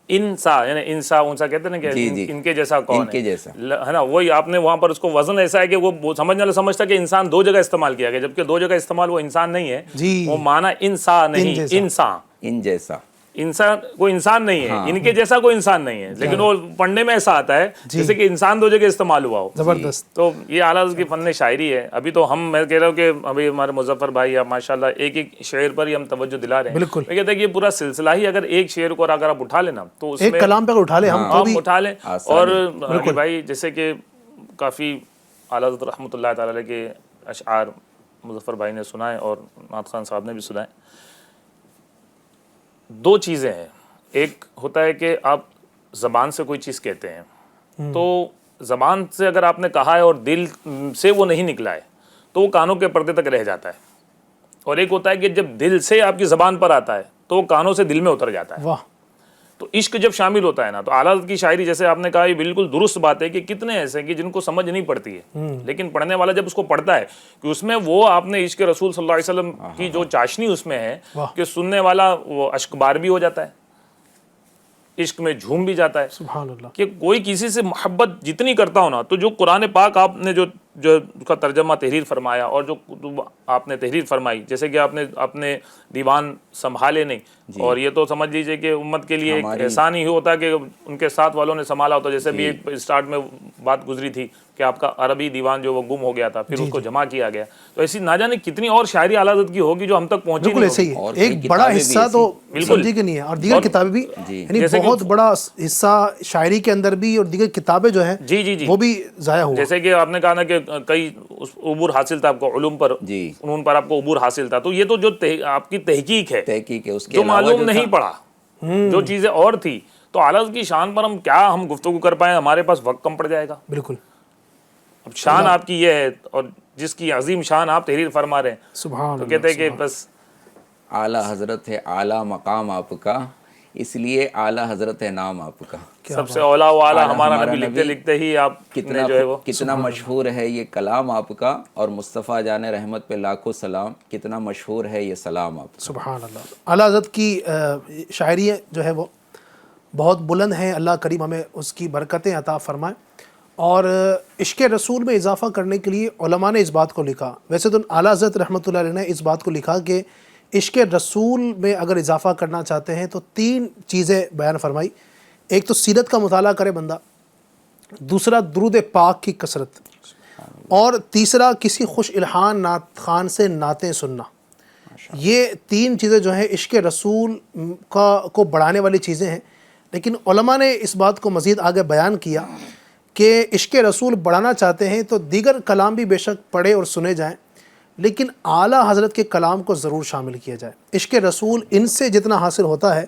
انسا، یعنی انسا انسا کہتے ہیں نا کہ ان کے جیسا کون ہے نا، وہی آپ نے وہاں پر اس کو وزن ایسا ہے کہ وہ سمجھنے والا سمجھتا کہ انسان دو جگہ استعمال کیا گیا، جبکہ دو جگہ استعمال وہ انسان نہیں ہے، وہ معنی انسا نہیں، انسان، ان جیسا، انسان کوئی انسان نہیں ہے، ان کے جیسا کوئی انسان نہیں ہے، لیکن وہ پڑھنے میں ایسا آتا ہے جیسے کہ انسان دو جگہ استعمال ہوا ہو۔ زبردست۔ تو یہ اعلیٰ حضرت کی فن شاعری ہے۔ ابھی تو میں کہہ رہا ہوں کہ ابھی ہمارے مظفر بھائی ماشاءاللہ ایک ایک شعر پر ہی ہم توجہ دلا رہے ہیں۔ بالکل، میں کہتا ہے کہ یہ پورا سلسلہ ہی اگر ایک شعر کو اگر آپ اٹھا لینا تو اس میں ایک کلام پہ اٹھا لیں، ہم اٹھا لیں، اور بھائی جیسے کہ کافی اعلیٰ حضرت رحمۃ اللہ تعالی علیہ کے اشعار مظفر بھائی نے سنائے اور نعت خان صاحب نے بھی سنائے۔ دو چیزیں ہیں، ایک ہوتا ہے کہ آپ زبان سے کوئی چیز کہتے ہیں، تو زبان سے اگر آپ نے کہا ہے اور دل سے وہ نہیں نکلا ہے تو وہ کانوں کے پردے تک رہ جاتا ہے، اور ایک ہوتا ہے کہ جب دل سے آپ کی زبان پر آتا ہے تو وہ کانوں سے دل میں اتر جاتا ہے۔ واہ! تو عشق جب شامل ہوتا ہے نا تو اعلیٰ حضرت کی شاعری، جیسے آپ نے کہا، یہ بالکل درست بات ہے کہ کتنے ایسے ہیں کہ جن کو سمجھ نہیں پڑتی ہے، لیکن پڑھنے والا جب اس کو پڑھتا ہے کہ اس میں وہ آپ نے عشق رسول صلی اللہ علیہ وسلم کی جو چاشنی اس میں ہے کہ سننے والا وہ اشک بار بھی ہو جاتا ہے، عشق میں جھوم بھی جاتا ہے۔ سبحان اللہ! کہ کوئی کسی سے محبت جتنی کرتا ہو نا، تو جو قرآن پاک آپ نے جو اس کا ترجمہ تحریر فرمایا اور جو آپ نے تحریر فرمائی، جیسے کہ آپ نے اپنے دیوان سنبھالے نہیں، اور یہ تو سمجھ لیجئے کہ امت کے لیے ایک احسان ہی ہوتا کہ ان کے ساتھ والوں نے سنبھالا ہوتا۔ جیسے بھی ایک اسٹارٹ میں بات گزری تھی کہ آپ کا عربی دیوان جو وہ گم ہو گیا تھا، پھر اس کو جمع کیا گیا، تو ایسی نہ جانے کتنی اور شاعری اعلیٰ حضرت کی ہوگی جو ہم تک پہنچی نہیں ہوگی۔ بالکل ایسے ہی ایک بڑا حصہ تو سمجھی کہ نہیں ہے، اور دیگر کتابیں بھی، یعنی بہت بڑا حصہ شاعری کے اندر بھی، اور دیگر کتابیں جو ہیں وہ بھی ضائع ہوا۔ جیسے کہ آپ نے کہا نا کہ کئی عبور حاصل تھا آپ کو، علوم پر، فنون پر آپ کو عبور حاصل تھا، تو یہ تو جو آپ کی تحقیق ہے جو معلوم نہیں پڑا، جو چیزیں اور تھی، تو اعلیٰ حضرت کی شان پر ہم کیا ہم گفتگو کر پائیں، ہمارے پاس وقت کم پڑ جائے گا۔ بالکل، اب شان آپ کی یہ ہے، اور جس کی عظیم شان آپ تحریر فرما رہے ہیں، سبحان اللہ، تو کہتے ہیں کہ بس اعلیٰ حضرت ہے، اعلیٰ مقام آپ کا، اس لیے اعلیٰ حضرت ہے نام آپ کا، سب سے اولا و اعلیٰ ہمارا نبی، لکھتے لکھتے ہی آپ کتنا جو ہے وہ کتنا مشہور ہے یہ کلام آپ کا، اور مصطفیٰ جان رحمت پہ لاکھوں سلام، کتنا مشہور ہے یہ سلام آپ کا۔ سبحان اللہ! اعلیٰ حضرت کی شاعری جو ہے وہ بہت بلند ہیں، اللہ کریم ہمیں اس کی برکتیں عطا فرمائے، اور عشق رسول میں اضافہ کرنے کے لیے علماء نے اس بات کو لکھا. ویسے تو اعلیٰ حضرت رحمۃ اللہ علیہ نے اس بات کو لکھا کہ عشق رسول میں اگر اضافہ کرنا چاہتے ہیں تو 3 چیزیں بیان فرمائی. ایک تو سیرت کا مطالعہ کرے بندہ، دوسرا درود پاک کی کثرت، اور تیسرا کسی خوش الحان نعت خان سے نعتیں سننا. یہ 3 چیزیں جو ہیں عشق رسول کو بڑھانے والی چیزیں ہیں. لیکن علماء نے اس بات کو مزید آگے بیان کیا کہ عشق رسول بڑھانا چاہتے ہیں تو دیگر کلام بھی بے شک پڑھے اور سنے جائیں، لیکن اعلیٰ حضرت کے کلام کو ضرور شامل کیا جائے. عشق رسول ان سے جتنا حاصل ہوتا ہے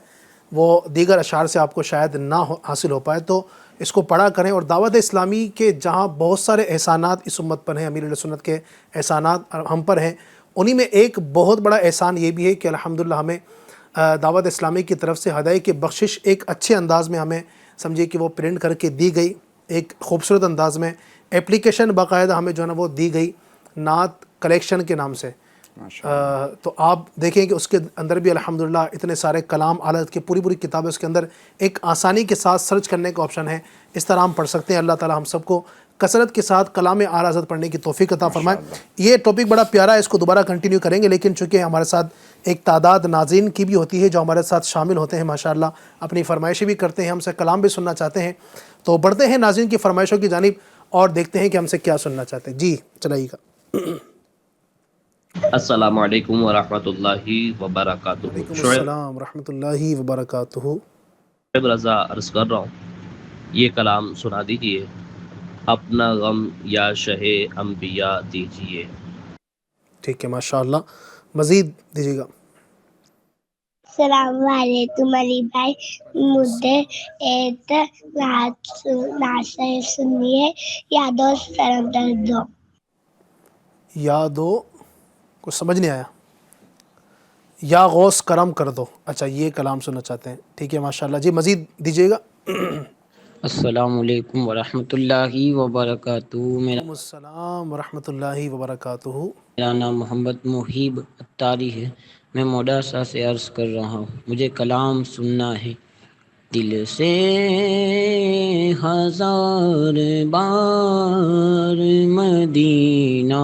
وہ دیگر اشعار سے آپ کو شاید نہ حاصل ہو پائے، تو اس کو پڑھا کریں. اور دعوت اسلامی کے جہاں بہت سارے احسانات اس امت پر ہیں، امیر اہل سنت کے احسانات ہم پر ہیں، انہی میں ایک بہت بڑا احسان یہ بھی ہے کہ الحمدللہ ہمیں دعوت اسلامی کی طرف سے ہدایے کی بخشش ایک اچھے انداز میں ہمیں سمجھے کہ وہ پرنٹ کر کے دی گئی، ایک خوبصورت انداز میں اپلیکیشن باقاعدہ ہمیں جو ہے نا وہ دی گئی نعت کلیکشن کے نام سے. تو آپ دیکھیں کہ اس کے اندر بھی الحمدللہ اتنے سارے کلام اعلیٰ حضرت کی پوری کتابیں، اس کے اندر ایک آسانی کے ساتھ سرچ کرنے کا آپشن ہے. اس طرح ہم پڑھ سکتے ہیں. اللہ تعالی ہم سب کو کثرت کے ساتھ کلام اعلیٰ حضرت پڑھنے کی توفیق عطا فرمائے. یہ ٹاپک بڑا پیارا ہے، اس کو دوبارہ کنٹینیو کریں گے، لیکن چونکہ ہمارے ساتھ ایک تعداد ناظرین کی بھی ہوتی ہے جو ہمارے ساتھ شامل ہوتے ہیں، ماشاءاللہ اپنی فرمائشیں بھی کرتے ہیں، ہم سے کلام بھی سننا چاہتے ہیں. تو بڑھتے ہیں ناظرین کی فرمائشوں کی جانب اور دیکھتے ہیں کہ ہم سے کیا سننا چاہتے ہیں. جی چلائیے گا. السلام علیکم ورحمۃ اللہ وبرکاتہ. وعلیکم السلام ورحمۃ اللہ وبرکاتہ. شعیب رضا عرض کر رہا ہوں، یہ کلام سنا دیجئے. اپنا غم یا شہ انبیاء دیجئے. ٹھیک ہے، ماشاءاللہ مزید دیجیے گا. السلام علیکم علی بھائی، مجھے ایک نعت سنیے، یادو سرم درد دو. یادو کچھ سمجھ نہیں آیا. یا غوث کرم کر دو. اچھا یہ کلام سننا چاہتے ہیں، ٹھیک ہے ماشاءاللہ. جی مزید دیجیے گا. السلام علیکم ورحمۃ اللہ وبرکاتہ. وعلیکم السلام ورحمۃ اللہ وبرکاتہ. میرا نام محمد محیب اتاری ہے. میں موڈاسا سے عرض کر رہا ہوں، مجھے کلام سننا ہے. دل سے 1000 بار مدینہ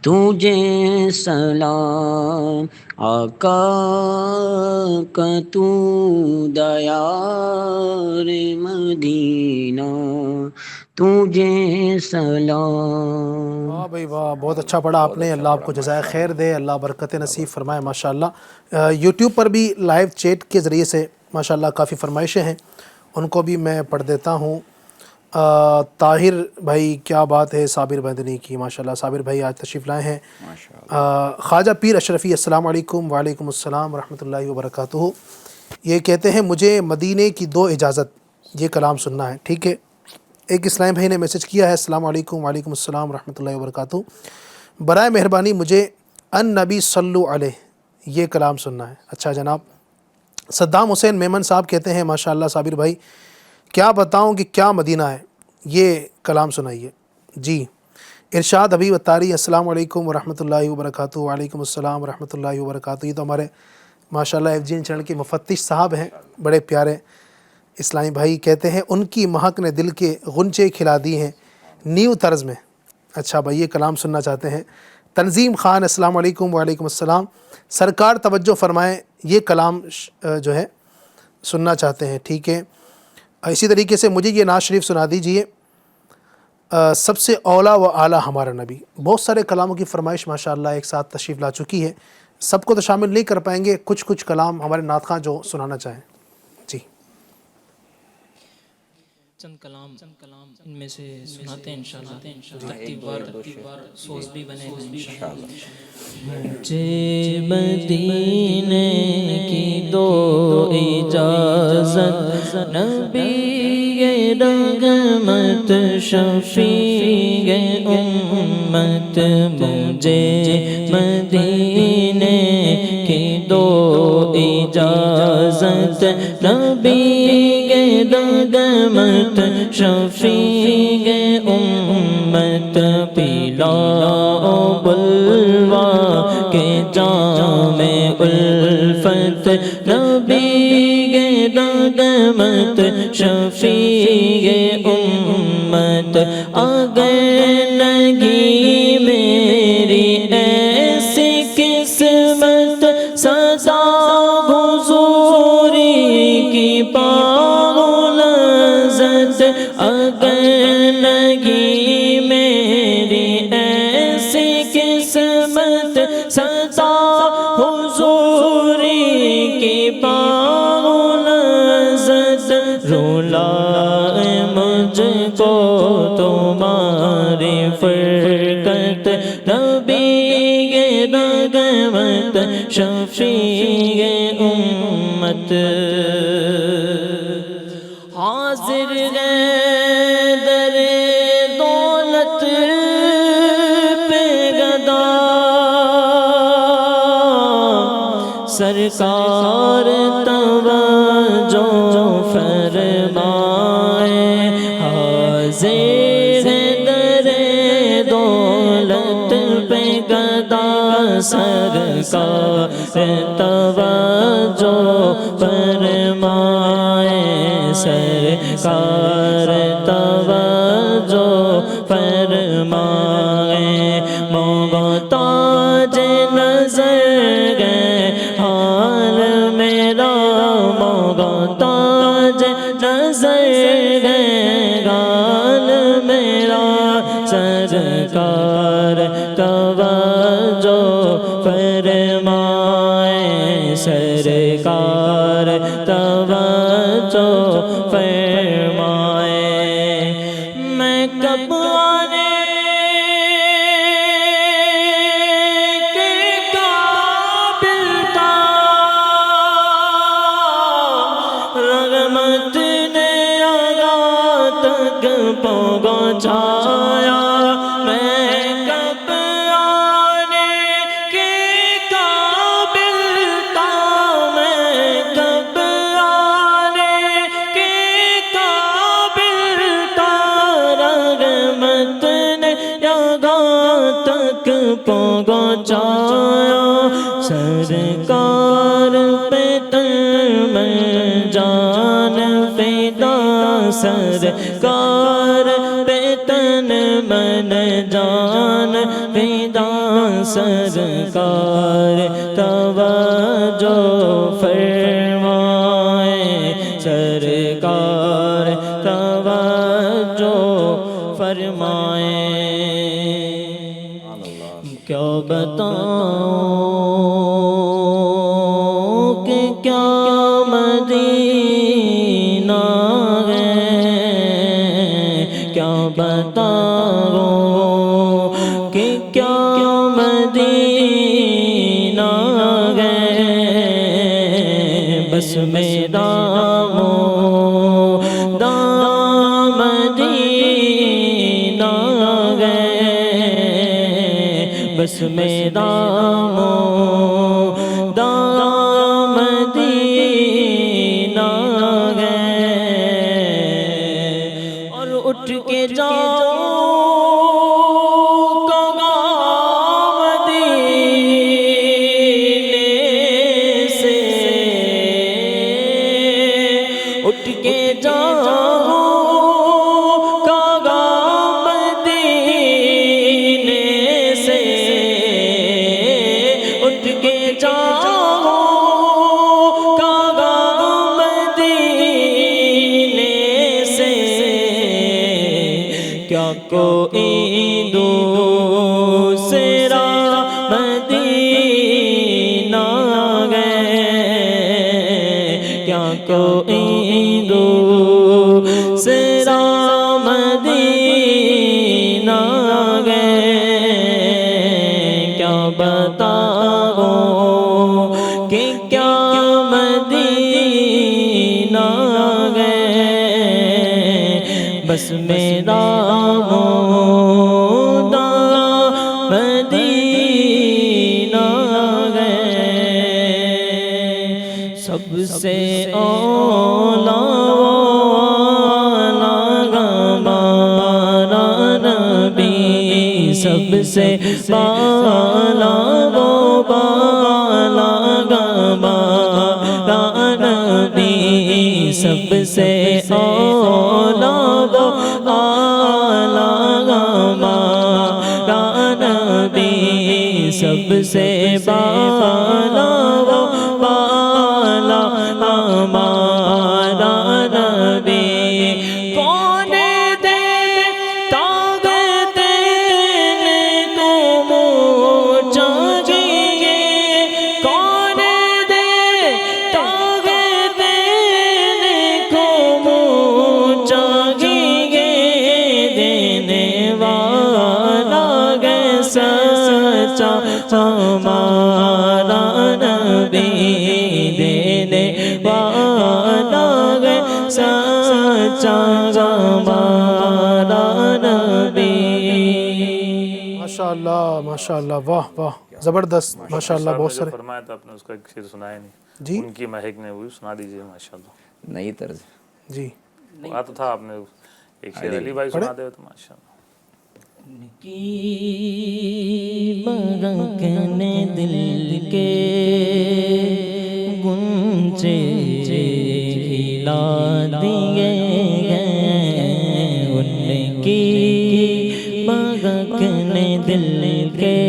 تجھے سلام، آقا کا تو دیار مدینہ تجھے سلام. واہ بھائی واہ، بہت اچھا پڑھا آپ نے. اللہ آپ کو جزائے خیر دے، اللہ برکت نصیب فرمائے. ماشاءاللہ یوٹیوب پر بھی لائیو چیٹ کے ذریعے سے ماشاءاللہ کافی فرمائشیں ہیں، ان کو بھی میں پڑھ دیتا ہوں. طاہر بھائی کیا بات ہے صابر مدنی کی، ماشاءاللہ صابر بھائی آج تشریف لائے ہیں. خواجہ پیر اشرفی السلام علیکم. وعلیکم السلام ورحمۃ اللہ وبرکاتہ. یہ کہتے ہیں مجھے مدینے کی 2 اجازت، یہ کلام سننا ہے. ٹھیک ہے. ایک اسلام بھائی نے میسج کیا ہے، السلام علیکم. وعلیکم السلام ورحمۃ اللہ وبرکاتہ. برائے مہربانی مجھے ان نبی صلو علیہ یہ کلام سننا ہے. اچھا جناب. صدام حسین میمن صاحب کہتے ہیں ماشاءاللہ صابر بھائی کیا بتاؤں کہ کیا مدینہ ہے، یہ کلام سنائیے. جی ارشاد حبیب اتاری السلام علیکم ورحمۃ اللہ وبرکاتہ. وعلیکم السلام ورحمۃ اللہ وبرکاتہ. یہ تو ہمارے ماشاءاللہ ایف جی این چینل کے مفتش صاحب ہیں، بڑے پیارے اسلامی بھائی. کہتے ہیں ان کی مہک نے دل کے غنچے کھلا دی ہیں نیو طرز میں. اچھا بھائی یہ کلام سننا چاہتے ہیں. تنظیم خان السلام علیکم. وعلیکم السلام. سرکار توجہ فرمائیں، یہ کلام جو ہے سننا چاہتے ہیں. ٹھیک ہے. اسی طریقے سے مجھے یہ نعت شریف سنا دیجئے، سب سے اولا و اعلیٰ ہمارا نبی. بہت سارے کلاموں کی فرمائش ماشاءاللہ ایک ساتھ تشریف لا چکی ہے، سب کو تو شامل نہیں کر پائیں گے، کچھ کلام ہمارے نعت خواں جو سنانا چاہیں. جی چند کلام ان میں سے سناتے ہیں انشاءاللہ. ترتیب وار سوز بھی بنے انشاءاللہ. مجھے مدینے کی 2 اجازت، نبی رحمت شفیع امت. مجھے مدینے کی 2 اجازت، نبی رحمت شفیع امت. پلاؤ بلوا کے جام الفت، نبی رحمت شفیع امت. امت اگر لگی میری ایسی قسمت سزا حضوری کی پاؤں لذت اگر لگی میری ایسی قسمت سزا حضوری کی پاؤں لذت رولائے مجھ کو تمہاری فرقت نبی رحمت شفیع امت حاضر ہے در دولت پہ گدا سرکار توجہ فرمائے حاضر ہے در دولت پہ گدا سرکار توجہ فرمائے سرکار توجہ فرمائے محتاج نظر گئے حال میرا محتاج نظر گئے حال میرا سرکار توجہ فرمائے سرکار توجہ فرمائے میں کب آنے کے قابل تھا رحمت نے آگاہ تک پہنچایا میں کب آنے کے قابل تھا میں کب آنے کے قابل تھا رحمت نے آگاہ تک پہنچایا سرکار پہ تن میں جان فدا سرکار پہ تن من جان فدا سرکار توجہ فرمائے سرکار توجہ فرمائے کیا بتاؤں کہ کیا مدینہ ہے کیا بتاؤں کہ کیا مدینہ ہے بس میرا مدینہ ہے بس میرا مدینہ ہے اور اٹھ کے جاؤ مدینے سے اٹھ کے جاؤ کیا کوئی دوسرا مدینہ ہے کیا کوئی دوسرا مدینہ ہے کیا بتاؤں کہ کیا مدینہ ہے بس میرا مدینہ ہے سب سے اولا ہمارا نبی سب سے بالا وہ بالا ہمارا نبی سب سے اولا وہ سب سے بالا وہ بالا ہمارا نبی کون دے طاقت دینے کو منہ چاہیے کون دے طاقت دینے کو منہ چاہیے دینے والا ہے سچا ہمارا نبی دینے والا ہے سچا ہمارا نبی. ماشاء اللہ واہ واہ زبردست ماشاء اللہ. بہت سارے فرمایا تھا آپ نے اس کا ایک شعر سنایا نہیں جی ان کی مہک نے وہی سنا دیجیے ماشاء اللہ. نئی طرز. جی کہا تو تھا آپ نے ایک شعر علی بھائی سنا دے تو ماشاء اللہ. کی مہکنے دل کے گنجے ہلا دیے گئے ان کی مہکنے دل کے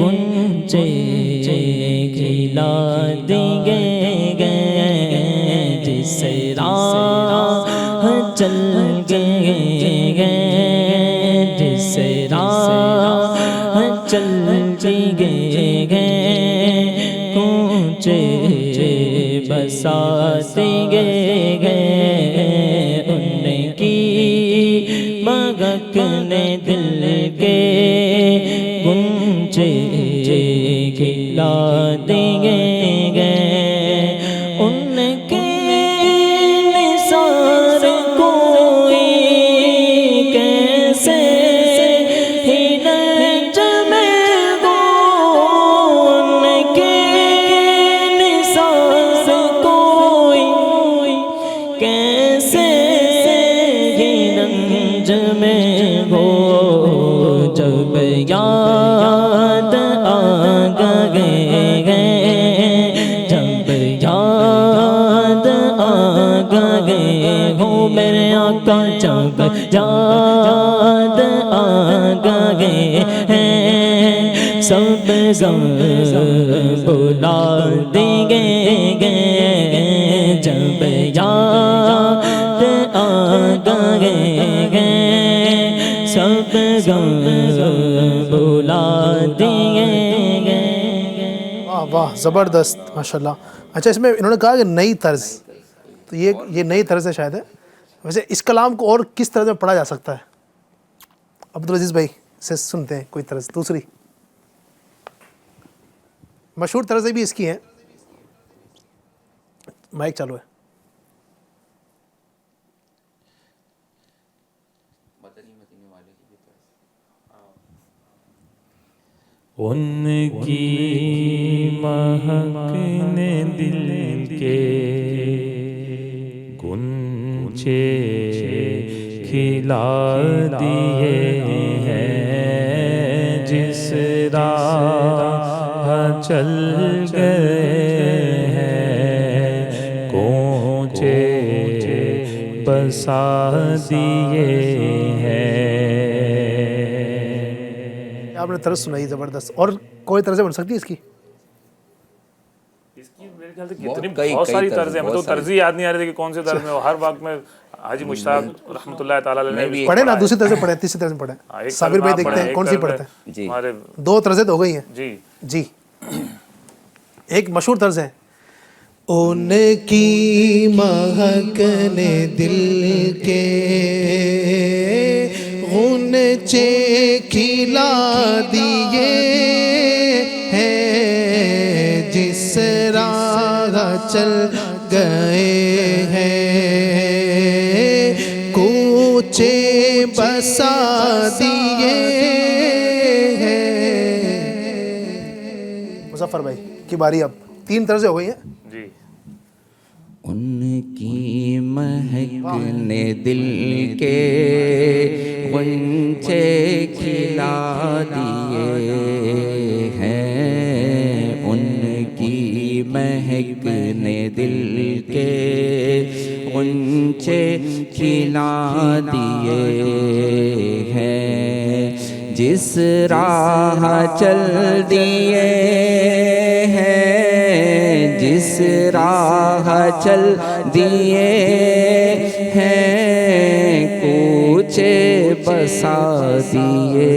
گنجے ہلا دیے گئے جس راہ چل گئے جس راہ چل گئے کوچے بسا گئے ان کی مہکنے دل کے گنجے کھلا دیے گئے ان کے نثار کوئی کیسے ہی نج میں گو ان کے نثار کوئی کیسے ہی نج میں گو جب یاد آ گئے جب یاد آ گئے ہو میرے آقا جب یاد آ گئے ہیں سب غم بھلا دیے گئے جب یاد آ گئے ہیں سب غم بھلا دیے گئے. واہ واہ زبردست ماشاء اللہ. اچھا اس میں انہوں نے کہا کہ نئی طرز تو یہ نئی طرز ہے شاید ہے. ویسے اس کلام کو اور کس طرز میں پڑھا جا سکتا ہے؟ عبدالعزیز بھائی سے سنتے ہیں کوئی طرز دوسری مشہور طرزیں بھی اس کی ہیں. مائک چالو ہے. ان کی مہک نے دل کے گنچے کھلا دیے ہیں جس راہ چل گئے ہیں کوچے بسا دیے ہیں. آپ نے طرز سنائی زبردست. اور کوئی طرزیں بن سکتی ہے اس کی؟ اس کی میرے خیال سے کتنی بہت ساری طرزیں ہیں. تو طرز ہی یاد نہیں آ رہی تھی کہ کون سی طرز میں ہر وقت میں حاجی مشتاق رحمۃ اللہ تعالیٰ علیہ نے پڑھے نا دوسری طرز پڑھے تیسری طرز پڑھے. صابر بھائی دیکھتے ہیں کون سی پڑھتے ہیں. ہمارے دو طرزیں تو ہو گئی ہیں. جی جی ایک مشہور طرز ہے ان کی مہکنے دل کے غنچے کھلا دیے ہیں جس راہ چل گئے ہیں کوچے بسا دیے ہیں. مظفر بھائی کی باری. اب تین طرزیں ہو گئی ہیں. جی ان کی مہک نے دل کے غنچے کھلا دیے ہیں ان کی مہک نے دل کے غنچے کھلا دیے ہیں جس راہ چل دیے ہیں، جس راہ چل دیے ہیں، کوچے بسا دیے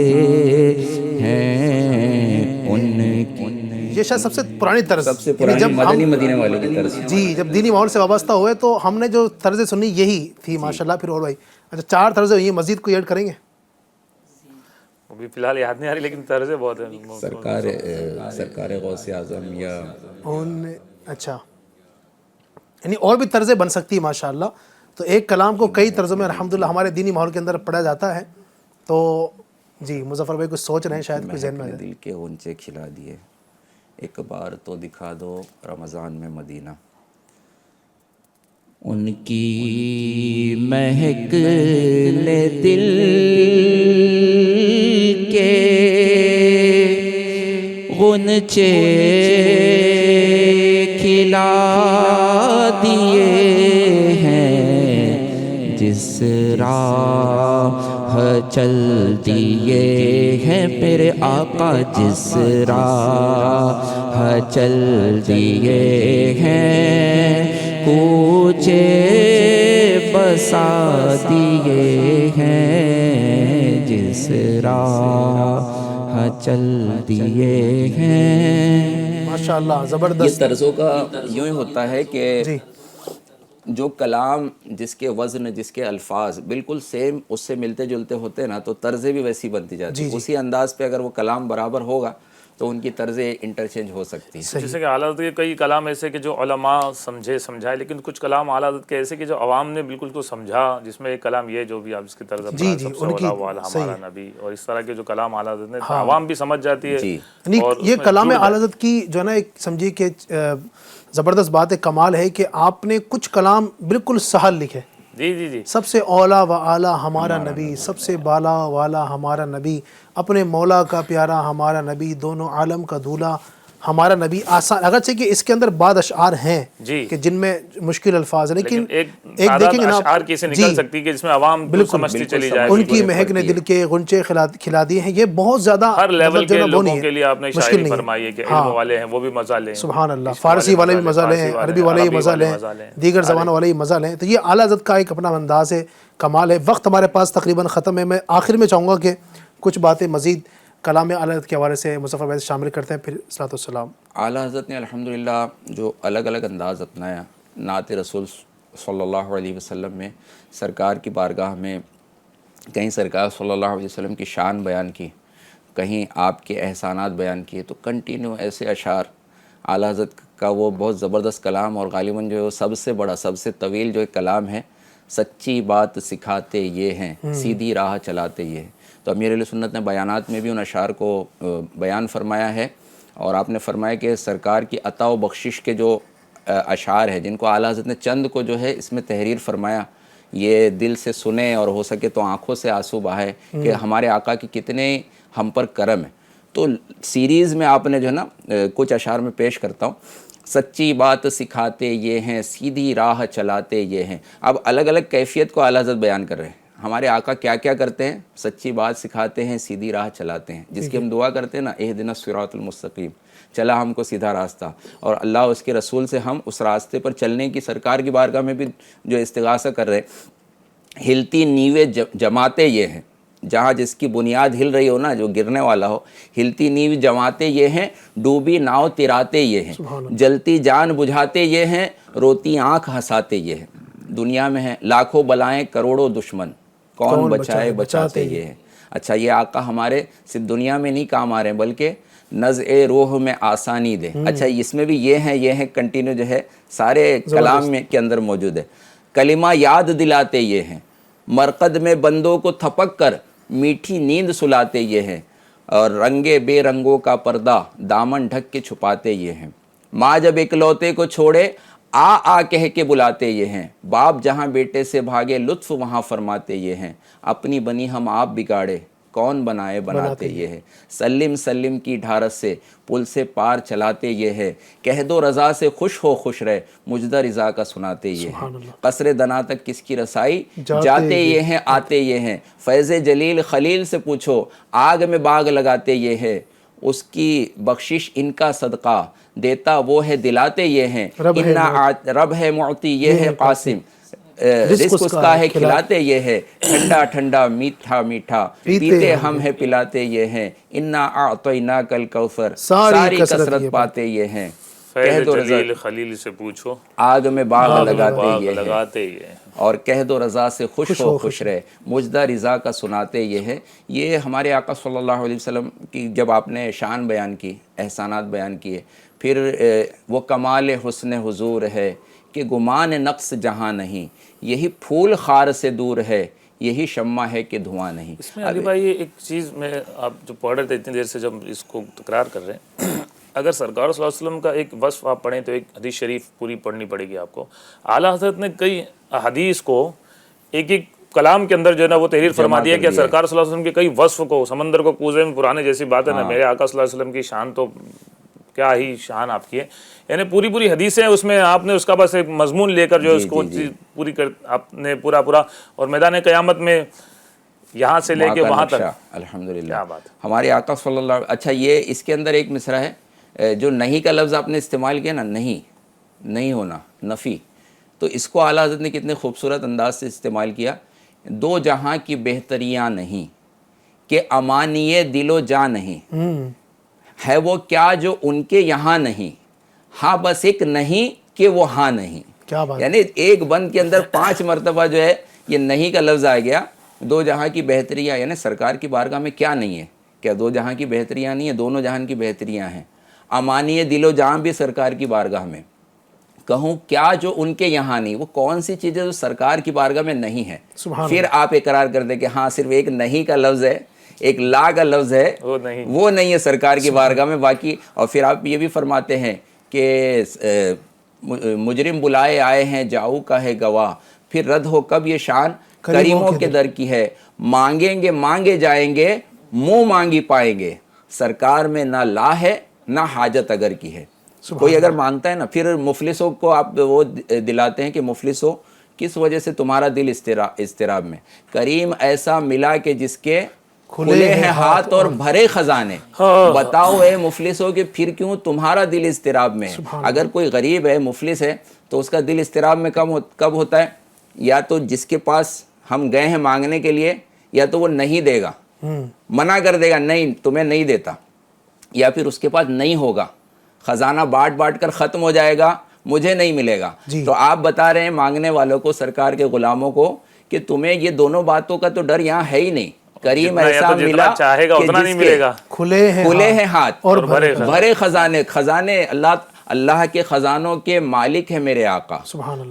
ہیں ان کی۔ یہ شاید سب سے پرانی طرز، سب سے پرانی مدنی مدینے والے کی طرز۔ جی، جب دینی ماحول سے وابستہ ہوئے تو ہم نے جو طرزیں سنی یہی تھی ماشاءاللہ۔ پھر اور بھائی اچھا 4 طرزیں ہوئی ہیں، مزید کوئی ایڈ کریں گے؟ وہ بھی فی الحال یاد نہیں آ رہی، لیکن طرزیں بہت ہیں۔ سرکار غوث اعظم یا اچھا، یعنی اور بھی طرزیں بن سکتی ہیں ماشاءاللہ۔ تو ایک کلام کو کئی طرزوں میں الحمدللہ ہمارے دینی ماحول کے اندر پڑھا جاتا ہے۔ تو جی مظفر بھائی کچھ سوچ رہے ہیں، شاید کوئی ذہن میں آ جائے۔ دل کے غنچے کھلا دیے، ایک بار تو دکھا دو رمضان میں مدینہ۔ ان کی مہک نے دل کے غنچے کھلا دیے ہیں، جس راہ چل دیے ہیں میرے آقا، جس راہ چل دیے ہیں، کوچے بسا دیے ہیں، جس راہ چل دیے ہیں۔ ماشاءاللہ یہ زبردست۔ طرزوں کا یوں ہی ہوتا ہے کہ جی جو کلام جس کے وزن، جس کے الفاظ بالکل سیم اس سے ملتے جلتے ہوتے نا، تو طرزیں بھی ویسی بنتی جاتی ہیں۔ اسی انداز پہ اگر وہ کلام برابر ہوگا تو ان کی طرزیں انٹرچینج ہو سکتی ہیں۔ جیسے کہ اعلیٰ حضرت کے کئی کلام ایسے کہ جو علماء سمجھائے، لیکن کچھ کلام اعلیٰ حضرت کے ایسے کہ جو عوام نے بالکل کو سمجھا، جس میں ایک کلام یہ جو بھی آپ اس کی طرز جی جی سب سے اولا ہمارا نبی، اور اس طرح کے جو کلام اعلیٰ حضرت نے عوام بھی سمجھ جاتی ہے۔ یعنی یہ کلام اعلیٰ حضرت کی جو ہے نا، ایک سمجھیے کہ زبردست بات ہے، کمال ہے کہ آپ نے کچھ کلام بالکل سہل لکھے۔ جی جی جی، سب سے اولا و اعلیٰ ہمارا نبی، سب سے بالا والا ہمارا نبی، اپنے مولا کا پیارا ہمارا نبی، دونوں عالم کا دولہ ہمارا نبی۔ آسان اگرچہ کہ اس کے اندر بعض اشعار ہیں کہ جن میں مشکل الفاظ ہیں، لیکن ایک دیکھیں گے نا اشعار کیسے نکل سکتی کہ جس میں عوام سمجھتی چلی جائے۔ ان کی مہک نے دل کے غنچے کھلا دیے ہیں، یہ بہت زیادہ ہر لیول کے لوگوں کے لیے آپ نے شاعری فرمائی ہے کہ علم والے ہیں وہ بھی مزہ لیں، سبحان اللہ، فارسی والے بھی مزہ لیں، عربی والے بھی مزہ لیں، دیگر زبانوں والے بھی مزہ لیں۔ تو یہ اعلیٰ حضرت کا ایک اپنا انداز ہے، کمال ہے۔ وقت ہمارے پاس تقریباً ختم ہے۔ میں آخر میں چاہوں گا کہ کچھ باتیں مزید کلام اعلیٰ حضرت کے حوالے سے مظفر بھائی شامل کرتے ہیں، پھر صلاۃ والسلام۔ اعلیٰ حضرت نے الحمدللہ جو الگ الگ انداز اپنایا، نعت رسول صلی اللہ علیہ وسلم میں سرکار کی بارگاہ میں کہیں سرکار صلی اللہ علیہ وسلم کی شان بیان کی، کہیں آپ کے احسانات بیان کیے، تو کنٹینیو ایسے اشعار اعلیٰ حضرت کا وہ بہت زبردست کلام، اور غالباً جو سب سے بڑا سب سے طویل جو ایک کلام ہے، سچی بات سکھاتے یہ ہیں، سیدھی راہ چلاتے یہ ہیں۔ تو امیر اہل سنت نے بیانات میں بھی ان اشعار کو بیان فرمایا ہے، اور آپ نے فرمایا کہ سرکار کی عطا و بخشش کے جو اشعار ہیں جن کو اعلیٰ حضرت نے چند کو جو ہے اس میں تحریر فرمایا، یہ دل سے سنیں اور ہو سکے تو آنکھوں سے آنسو بہائے کہ ہمارے آقا کی کتنے ہم پر کرم ہے۔ تو سیریز میں آپ نے جو ہے نا کچھ اشعار میں پیش کرتا ہوں۔ سچی بات سکھاتے یہ ہیں، سیدھی راہ چلاتے یہ ہیں۔ اب الگ الگ کیفیت کو اعلیٰ حضرت بیان کر رہے ہیں، ہمارے آقا کیا کیا کرتے ہیں، سچی بات سکھاتے ہیں، سیدھی راہ چلاتے ہیں، جس کی ہم دعا کرتے ہیں نا، اہدنا الصراط المستقیم، چلا ہم کو سیدھا راستہ، اور اللہ اس کے رسول سے ہم اس راستے پر چلنے کی سرکار کی بارگاہ میں بھی جو استغاثہ کر رہے ہیں۔ ہلتی نیویں جماتے یہ ہیں، جہاں جس کی بنیاد ہل رہی ہو نا، جو گرنے والا ہو، ہلتی نیو جماتے یہ ہیں، ڈوبی ناؤ تراتے یہ ہیں، جلتی جان بجھاتے یہ ہیں، روتی آنکھ ہنساتے یہ ہیں۔ دنیا میں ہیں لاکھوں بلائیں کروڑوں دشمن، کون بچائے بچاتے یہ ہیں۔ اچھا، یہ آقا ہمارے صرف دنیا میں نہیں کام آ رہے ہیں بلکہ نزع روح میں آسانی دے۔ اچھا، اس میں بھی یہ ہیں کنٹینیو جو ہے سارے کلام میں کے اندر موجود ہے۔ کلمہ یاد دلاتے یہ ہیں، مرقد میں بندوں کو تھپک کر میٹھی نیند سلاتے یہ ہیں، اور رنگے بے رنگوں کا پردہ دامن ڈھک کے چھپاتے یہ ہیں۔ ماں جب اکلوتے کو چھوڑے آ کہہ کے بلاتے یہ ہیں، باپ جہاں بیٹے سے بھاگے لطف وہاں فرماتے یہ ہیں۔ اپنی بنی ہم آپ بگاڑے کون بناتے یہ ہے، سلم سلم کی ڈھارس سے پل سے پار چلاتے یہ ہے، کہہ دو رضا سے خوش ہو خوش رہ مجدہ رضا کا سناتے یہ ہے، قصر دنا تک کس کی رسائی جاتے یہ ہیں آتے یہ ہیں، فیض جلیل خلیل سے پوچھو آگ میں باغ لگاتے یہ ہے، اس کی بخشش ان کا صدقہ دیتا وہ ہے دلاتے یہ ہیں، رب ہے معطی یہ ہے قاسم، رزق اس کا ہے کھلاتے یہ ہے، ٹھنڈا ٹھنڈا میٹھا میٹھا پیتے ہم ہے پلاتے یہ ہیں، انا اعطیناک الکوثر ساری کثرت پاتے یہ ہیں، فیض جلیل خلیل سے پوچھو آگ میں باغ لگاتے یہ ہیں، اور کہہ دو رضا سے خوش ہو خوش رہے مجدہ رضا کا سناتے یہ ہے۔ یہ ہمارے آقا صلی اللہ علیہ وسلم کی جب آپ نے شان بیان کی، احسانات بیان کیے، پھر وہ کمال حسن حضور ہے کہ گمان نقص جہاں نہیں، یہی پھول خار سے دور ہے، یہی شمع ہے کہ دھواں نہیں۔ اس میں علی بھائی ایک چیز میں آپ جو پڑھ رہے تھے اتنی دیر سے جب اس کو تکرار کر رہے ہیں، اگر سرکار صلی اللہ علیہ وسلم کا ایک وصف آپ پڑھیں تو ایک حدیث شریف پوری پڑھنی پڑے گی آپ کو۔ اعلیٰ حضرت نے کئی حدیث کو ایک ایک کلام کے اندر جو ہے نا وہ تحریر فرما دیا کہ سرکار صلی اللہ علیہ وسلم کے کئی وصف کو، سمندر کو کوزے میں پرانے جیسی بات ہے نا، میرے آقا صلی اللہ علیہ وسلم کی شان تو کیا ہی شان آپ کی ہے، یعنی پوری پوری حدیثیں اس میں آپ نے اس کا بس ایک مضمون لے کر جو ہے اس کو پوری کر آپ نے پورا اور میدان قیامت میں یہاں سے لے کے وہاں تک الحمدللہ کیا بات ہے۔ ہمارے آقا صلی اللہ علیہ اچھا یہ اس کے اندر ایک مصرع ہے جو نہیں کا لفظ آپ نے استعمال کیا نا، نہیں ہونا، نفی، تو اس کو اعلیٰ حضرت نے کتنے خوبصورت انداز سے استعمال کیا، دو جہاں کی بہتریاں نہیں کہ امانیے دل و جاں نہیں، ہے وہ کیا جو ان کے یہاں نہیں، ہاں بس ایک نہیں کہ وہ ہاں نہیں، یعنی ایک بند کے اندر 5 مرتبہ جو ہے یہ نہیں کا لفظ آ گیا، دو جہاں کی بہتریاں، یعنی سرکار کی بارگاہ میں کیا نہیں ہے، کیا دو جہاں کی بہتریاں نہیں ہیں، دونوں جہان کی بہتریاں ہیں، امانی دل و جاں بھی سرکار کی بارگاہ میں، کہوں کیا جو ان کے یہاں نہیں، وہ کون سی چیزیں جو سرکار کی بارگاہ میں نہیں ہے، پھر آپ اقرار کر دیں کہ ہاں صرف ایک نہیں کا لفظ ہے، ایک لا کا لفظ ہے، وہ نہیں ہے سرکار کی بارگاہ میں باقی، اور پھر آپ یہ بھی فرماتے ہیں کہ مجرم بلائے آئے ہیں جاؤ کا ہے گواہ، پھر رد ہو کب یہ شان کریموں کے در کی ہے، مانگیں گے مانگے جائیں گے منہ مانگی پائیں گے، سرکار میں نہ لا ہے نہ حاجت اگر کی ہے، کوئی اگر مانگتا ہے نا، پھر مفلسوں کو آپ وہ دلاتے ہیں کہ مفلسوں کس وجہ سے تمہارا دل اضطراب میں، کریم ایسا ملا کہ جس کے کھلے ہیں ہاتھ اور بھرے خزانے، بتاؤ اے مفلسوں کہ پھر کیوں تمہارا دل اضطراب میں ہے۔ اگر کوئی غریب ہے مفلس ہے تو اس کا دل اضطراب میں کب ہوتا ہے، یا تو جس کے پاس ہم گئے ہیں مانگنے کے لیے، یا تو وہ نہیں دے گا، منع کر دے گا، نہیں تمہیں نہیں دیتا، یا پھر اس کے پاس نہیں ہوگا، خزانہ بانٹ کر ختم ہو جائے گا، مجھے نہیں ملے گا۔ تو آپ بتا رہے ہیں مانگنے والوں کو، سرکار کے غلاموں کو، کہ تمہیں یہ دونوں باتوں کا تو ڈر یہاں ہے ہی نہیں، کریم ایسا ملا چاہے گا اتنا نہیں ملے گا، کھلے ہیں ہاتھ اور بھرے خزانے، اللہ کے خزانوں کے مالک ہے میرے آقا،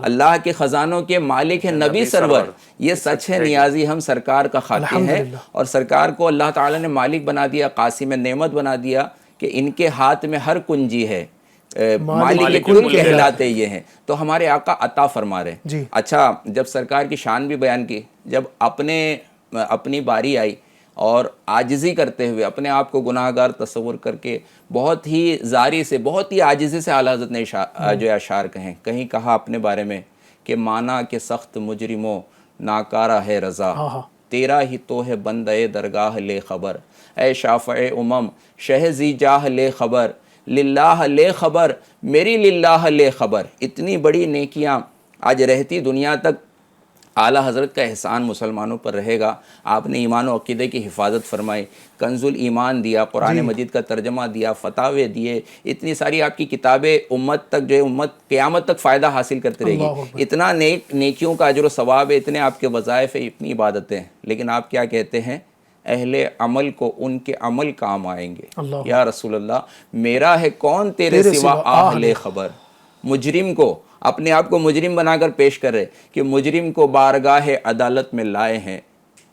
اللہ کے خزانوں کے مالک ہے نبی سرور، یہ سچ ہے، نیازی ہم سرکار کا خاطر ہے، اور سرکار کو اللہ تعالیٰ نے مالک بنا دیا، قاسم نعمت بنا دیا کہ ان کے ہاتھ میں ہر کنجی ہے، مالک کل کہلاتے یہ ہیں، تو ہمارے آقا عطا فرما رہے۔ اچھا جب سرکار کی شان بھی بیان کی، جب اپنی باری آئی اور عاجزی کرتے ہوئے اپنے آپ کو گناہ گار تصور کر کے بہت ہی زاری سے، بہت ہی عاجزی سے اعلیٰ حضرت نے جو اشعار کہیں کہا اپنے بارے میں کہ مانا کہ سخت مجرموں ناکارہ ہے رضا، تیرا ہی تو ہے بندے درگاہ لے خبر، اے شافع امم شہ ذی جاہ لے خبر، للہ لے خبر میری للہ لے خبر۔ اتنی بڑی نیکیاں آج رہتی دنیا تک اعلیٰ حضرت کا احسان مسلمانوں پر رہے گا۔ آپ نے ایمان و عقیدے کی حفاظت فرمائی، کنز الایمان دیا، قرآن مجید کا ترجمہ دیا، فتاوے دیے، اتنی ساری آپ کی کتابیں امت تک جو ہے امت قیامت تک فائدہ حاصل کرتے رہے گی، اتنا نیکیوں کا اجر و ثواب ہے، اتنے آپ کے وظائف ہیں، اتنی عبادتیں ہیں، لیکن آپ کیا کہتے ہیں، اہل عمل کو ان کے عمل کام آئیں گے۔ یا رسول اللہ میرا ہے کون تیرے سوا اہل خبر، مجرم کو اپنے آپ کو مجرم بنا کر پیش کر رہے کہ مجرم کو بارگاہ عدالت میں لائے ہیں،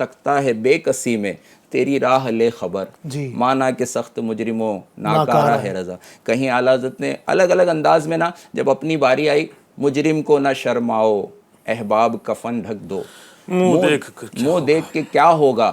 تکتا ہے بے کسی میں تیری راہ لے خبر، مانا کہ سخت مجرموں ناکارہ ہے رضا۔ کہیں اعلیٰ حضرت نے الگ الگ انداز میں نا جب اپنی باری آئی، مجرم کو نہ شرماؤ احباب کفن ڈھک دو، منہ دیکھ کے کیا ہوگا،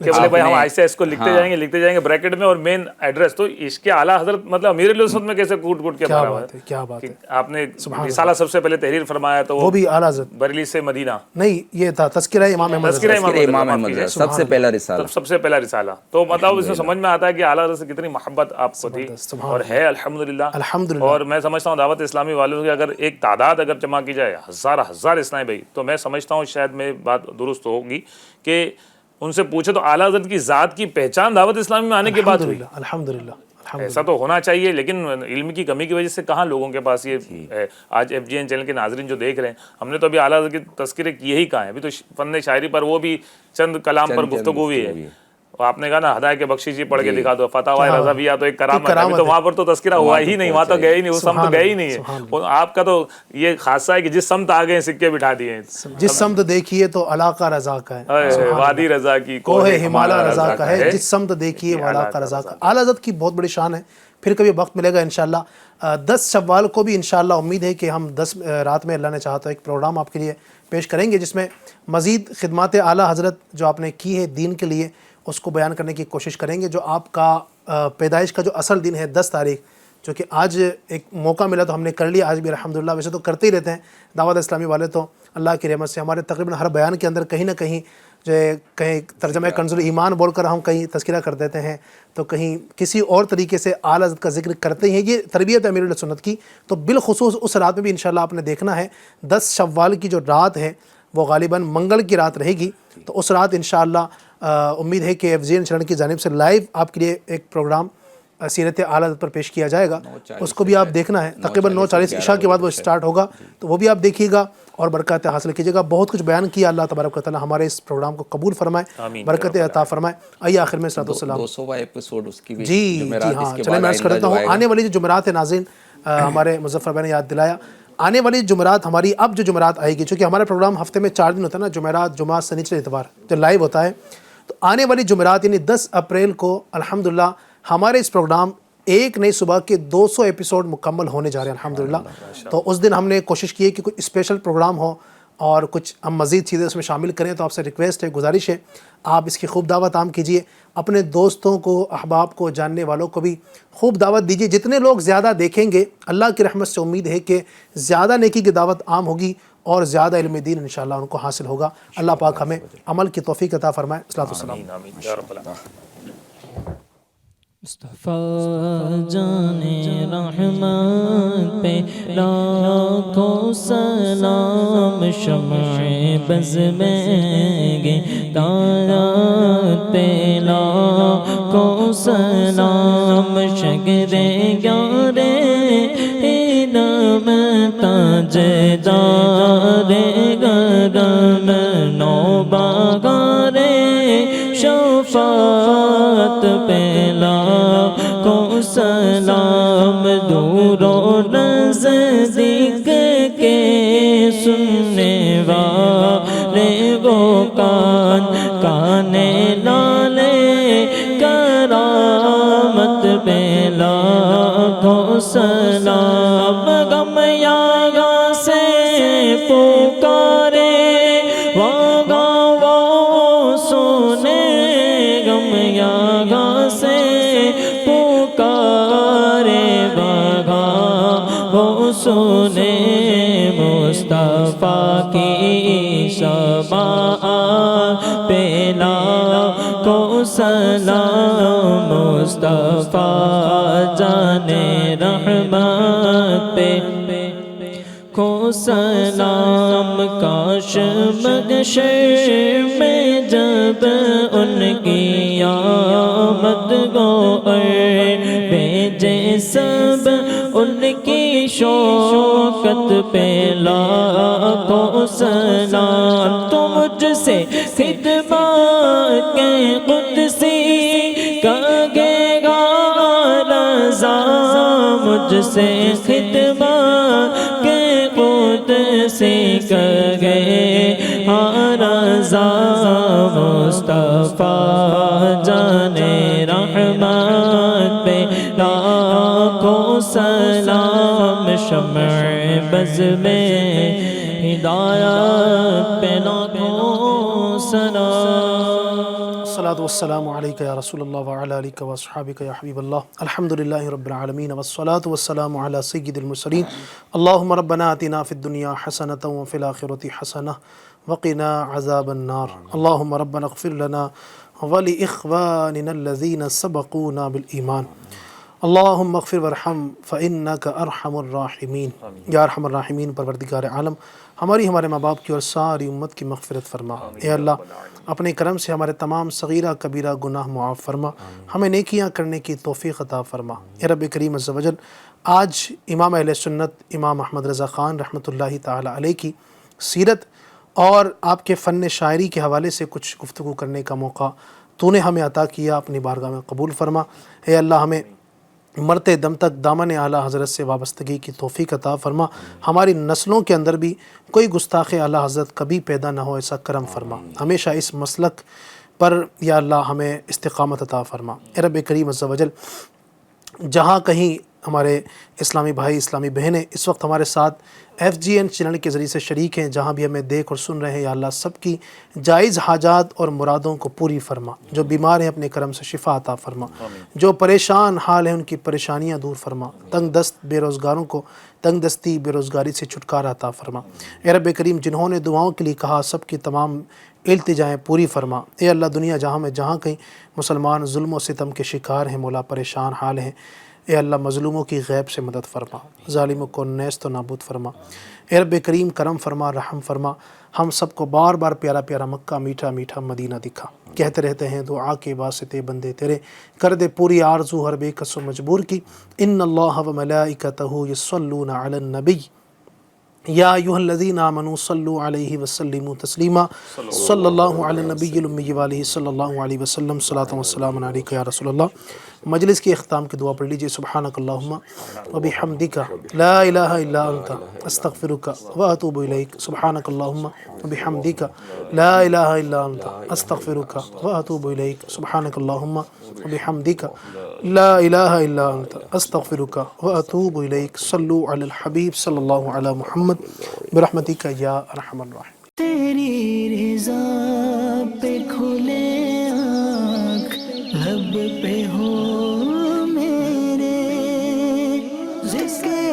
کہ بولے بھائی ہم ایسے اس کو لکھتے جائیں گے بریکٹ میں اور مین ایڈریس. تو اس کے اعلیٰ حضرت مطلب امیر علیہ سنت میں کیسے کوٹ کے بھرا ہوا ہے. کیا بات ہے. آپ نے رسالہ سب سے پہلے تحریر فرمایا تو وہ بھی اعلیٰ حضرت بریلی سے مدینہ نہیں یہ تھا تذکرہ امام احمد سب سے پہلا رسالہ, سب سے پہلا رسالہ. تو مطلب اس میں سمجھ میں آتا ہے کہ اعلیٰ حضرت سے کتنی محبت آپ کو تھی اور ہے الحمدللہ. اور میں سمجھتا ہوں دعوت اسلامی والوں کی اگر ایک تعداد اگر جمع کی جائے ہزار اسلامی بھائی, تو میں سمجھتا ہوں شاید میں بات درست ہوگی کہ ان سے پوچھے تو اعلیٰ حضرت کی ذات کی پہچان دعوت اسلامی میں آنے کے بعد ہوئی. الحمدللہ ایسا تو ہونا چاہیے, لیکن علم کی کمی کی وجہ سے کہاں لوگوں کے پاس یہ ہے. آج FGN چینل کے ناظرین جو دیکھ رہے ہیں, ہم نے تو ابھی اعلیٰ حضرت کی تذکرے کیے ہی کہاں ہیں. ابھی تو فن شاعری پر وہ بھی چند کلام پر گفتگو ہوئی ہے. آپ نے کہا نا ہدایت کے بخشش پڑھ کے دکھا دو, فتاوی رضویہ تو ایک کرامت ہے. تو وہاں پر تو تذکرہ ہوا ہی نہیں, وہاں تو گئے ہی نہیں, اس سمت گئے ہی نہیں ہے. آپ کا تو یہ خاصہ ہے کہ جس سمت آ گئے سکے بٹھا دیے. جس سمت دیکھیے تو علاقہ رضا کا ہے, وادی رضا کی کوہ ہمالیہ رضا کا ہے. جس سمت دیکھیے وہ علاقہ رضا کا. اعلیٰ حضرت کی بہت بڑی شان ہے. پھر کبھی وقت ملے گا انشاءاللہ 10 شوال کو بھی انشاءاللہ امید ہے کہ ہم 10 رات میں اللہ نے چاہا تو ایک پروگرام آپ کے لیے پیش کریں گے, جس میں مزید خدمات اعلیٰ حضرت جو آپ نے کی ہے دین کے لیے اس کو بیان کرنے کی کوشش کریں گے. جو آپ کا پیدائش کا جو اصل دن ہے 10 تاریخ, جو کہ آج ایک موقع ملا تو ہم نے کر لیا آج بھی الحمدللہ. ویسے تو کرتے ہی رہتے ہیں دعوت اسلامی والے, تو اللہ کی رحمت سے ہمارے تقریباً ہر بیان کے اندر کہیں نہ کہیں جو کہیں ترجمہ کنز الایمان بول کر ہم کہیں تذکرہ کر دیتے ہیں, تو کہیں کسی اور طریقے سے اعلیٰ حضرت کا ذکر کرتے ہیں. یہ تربیت ہے امیر اہل سنت کی. تو بالخصوص اس رات میں بھی انشاءاللہ آپ نے دیکھنا ہے 10 شوال کی جو رات ہے وہ غالباً منگل کی رات رہے گی. تو اس رات انشاءاللہ امید ہے کہ FGN چینل کی جانب سے لائیو آپ کے لیے ایک پروگرام سیرت اعلیٰ حضرت پر پیش کیا جائے گا. اس کو بھی آپ دیکھنا ہے. تقریباً 9:40 عشاء کے بعد وہ اسٹارٹ ہوگا, تو وہ بھی آپ دیکھیے گا اور برکات حاصل کیجیے گا. بہت کچھ بیان کیا, اللہ تبارک و تعالیٰ ہمارے اس پروگرام کو قبول فرمائے, برکت عطا فرمائے. آئیے آخر میں صلاۃ والسلام. 200واں ایپیسوڈ اس کی بھی جی ہاں, چلیں میں عرض کر دیتا ہوں. آنے والی جو جمعرات ہے ناظرین, ہمارے مظفر بھائی نے یاد دلایا, آنے والی جمعرات ہماری اب جو جمعرات آئے گی, چونکہ ہمارا پروگرام ہفتے میں 4 دن ہوتا ہے نا, جمعرات جمعہ سنیچر اتوار جو لائیو ہوتا ہے. تو آنے والی جمعرات یعنی 10 اپریل کو الحمدللہ ہمارے اس پروگرام ایک نئی صبح کے 200 ایپیسوڈ مکمل ہونے جا رہے ہیں الحمدللہ. تو اس دن ہم نے کوشش کی ہے کہ کوئی اسپیشل پروگرام ہو اور کچھ ہم مزید چیزیں اس میں شامل کریں. تو آپ سے ریکویسٹ ہے, گزارش ہے, آپ اس کی خوب دعوت عام کیجئے. اپنے دوستوں کو, احباب کو, جاننے والوں کو بھی خوب دعوت دیجئے. جتنے لوگ زیادہ دیکھیں گے اللہ کی رحمت سے امید ہے کہ زیادہ نیکی کی دعوت عام ہوگی اور زیادہ علم دین انشاءاللہ ان کو حاصل ہوگا. اللہ پاک ہمیں عمل کی توفیق عطا فرمائے. صلاۃ والسلام. مصطفیٰ جان رحمت پہ لاکھوں سلام, شمع بز میں گدایت پہ لاکھوں سلام, شگرِ یار علم تاجدار گرم, نوبہار شفاعت پہ لاکھوں سلام, دور و نزدیک کے سننے والے وہ کان لالے کرامت پہ لاکھوں سلام. غم یاغاں سے پکارے واگاں وہ سنے, غم یاغاں سے پکارے واگاں وہ سنے. مصطفیٰ کی شفاعت پہ لاکھوں سلام, مصطفیٰ جان رحمت پہ کو سلام. کاش محشر میں جب ان کی آمد گو بھیجے سب ان کی شوکت پہ لاکھوں سلام. تو مجھ سے خدمت کے قدسی کہے گا رضا, مجھ سے خدمت کے قدسی کہے ہاں رضا. مصطفیٰ جان رحمت پہ لاکھوں سلام, شمع بز میں ہدایت پہ لاکھوں سلام. والصلاة والسلام عليك يا رسول الله وعلى آلك وأصحابك يا حبيب الله الحمد لله رب العالمين والصلاة والسلام على سيد المرسلين اللهم ربنا آتنا في الدنيا حسنة وفي الآخرة حسنة وقنا عذاب النار اللهم ربنا اغفر لنا ولإخواننا الذين سبقونا بالإيمان اللهم اغفر وارحم فإنك أرحم الراحمین یا ارحم الراحمین پروردگار عالم ہمارے ماں باپ کی اور ساری امت کی مغفرت فرما اے اللہ اپنے کرم سے ہمارے تمام صغیرہ کبیرہ گناہ معاف فرما ہمیں نیکیاں کرنے کی توفیق عطا فرما اے رب کریم عز و جل آج امام اہل سنت امام احمد رضا خان رحمۃ اللہ تعالی علیہ کی سیرت اور آپ کے فن شاعری کے حوالے سے کچھ گفتگو کرنے کا موقع تو نے ہمیں عطا کیا، اپنی بارگاہ میں قبول فرما اے اللہ ہمیں مرتے دم تک دامن اعلیٰ حضرت سے وابستگی کی توفیق عطا فرما، ہماری نسلوں کے اندر بھی کوئی گستاخ اعلیٰ حضرت کبھی پیدا نہ ہو، ایسا کرم فرما، ہمیشہ اس مسلک پر یا اللہ ہمیں استقامت عطا فرما اے رب کریم عز و جل جہاں کہیں ہمارے اسلامی بھائی اسلامی بہنیں اس وقت ہمارے ساتھ FGN چینل کے ذریعے سے شریک ہیں، جہاں بھی ہمیں دیکھ اور سن رہے ہیں یا اللہ سب کی جائز حاجات اور مرادوں کو پوری فرما، جو بیمار ہیں اپنے کرم سے شفا عطا فرما، جو پریشان حال ہیں ان کی پریشانیاں دور فرما، تنگ دست بے روزگاروں کو تنگ دستی بے روزگاری سے چھٹکارا عطا فرما اے رب کریم جنہوں نے دعاؤں کے لیے کہا سب کی تمام التجائیں پوری فرما اے اللہ دنیا جہاں میں جہاں کہیں مسلمان ظلم و ستم کے شکار ہیں مولا پریشان حال ہیں اے اللہ مظلوموں کی غیب سے مدد فرما، ظالموں کو نیست و نابود فرما اے رب کریم کرم فرما رحم فرما، ہم سب کو بار بار پیارا پیارا مکہ میٹھا میٹھا مدینہ دکھا، کہتے رہتے ہیں دعا کے واسطے بندے تیرے کر دے پوری آرزو ہر بے کس و مجبور کی، ان اللہ و ملائکتہ یصلون علی النبی یا ایھا الذین آمنوا صلوا علیہ وسلموا تسلیما صلی اللہ علی النبی الامی وآلہ صلی اللہ علیہ وسلم صلاۃ و سلام علیک یا رسول اللہ۔ مجلس کی اختتام کی دعا پڑھ لیجئے، سبحانک اللہم وبحمدک لا الہ الا انت استغفرک واتوب الیک، سبحانک اللہم وبحمدک لا الہ الا انت استغفرک واتوب الیک، سبحانک اللہم وبحمدک لا الہ الا انت استغفرک واتوب الیک، صلو علی الحبیب صلی اللہ علی محمد برحمتک یا ارحم الراحمین۔ تیری رضا پہ کھلے آنکھ لب پہ ہو میرے ذکر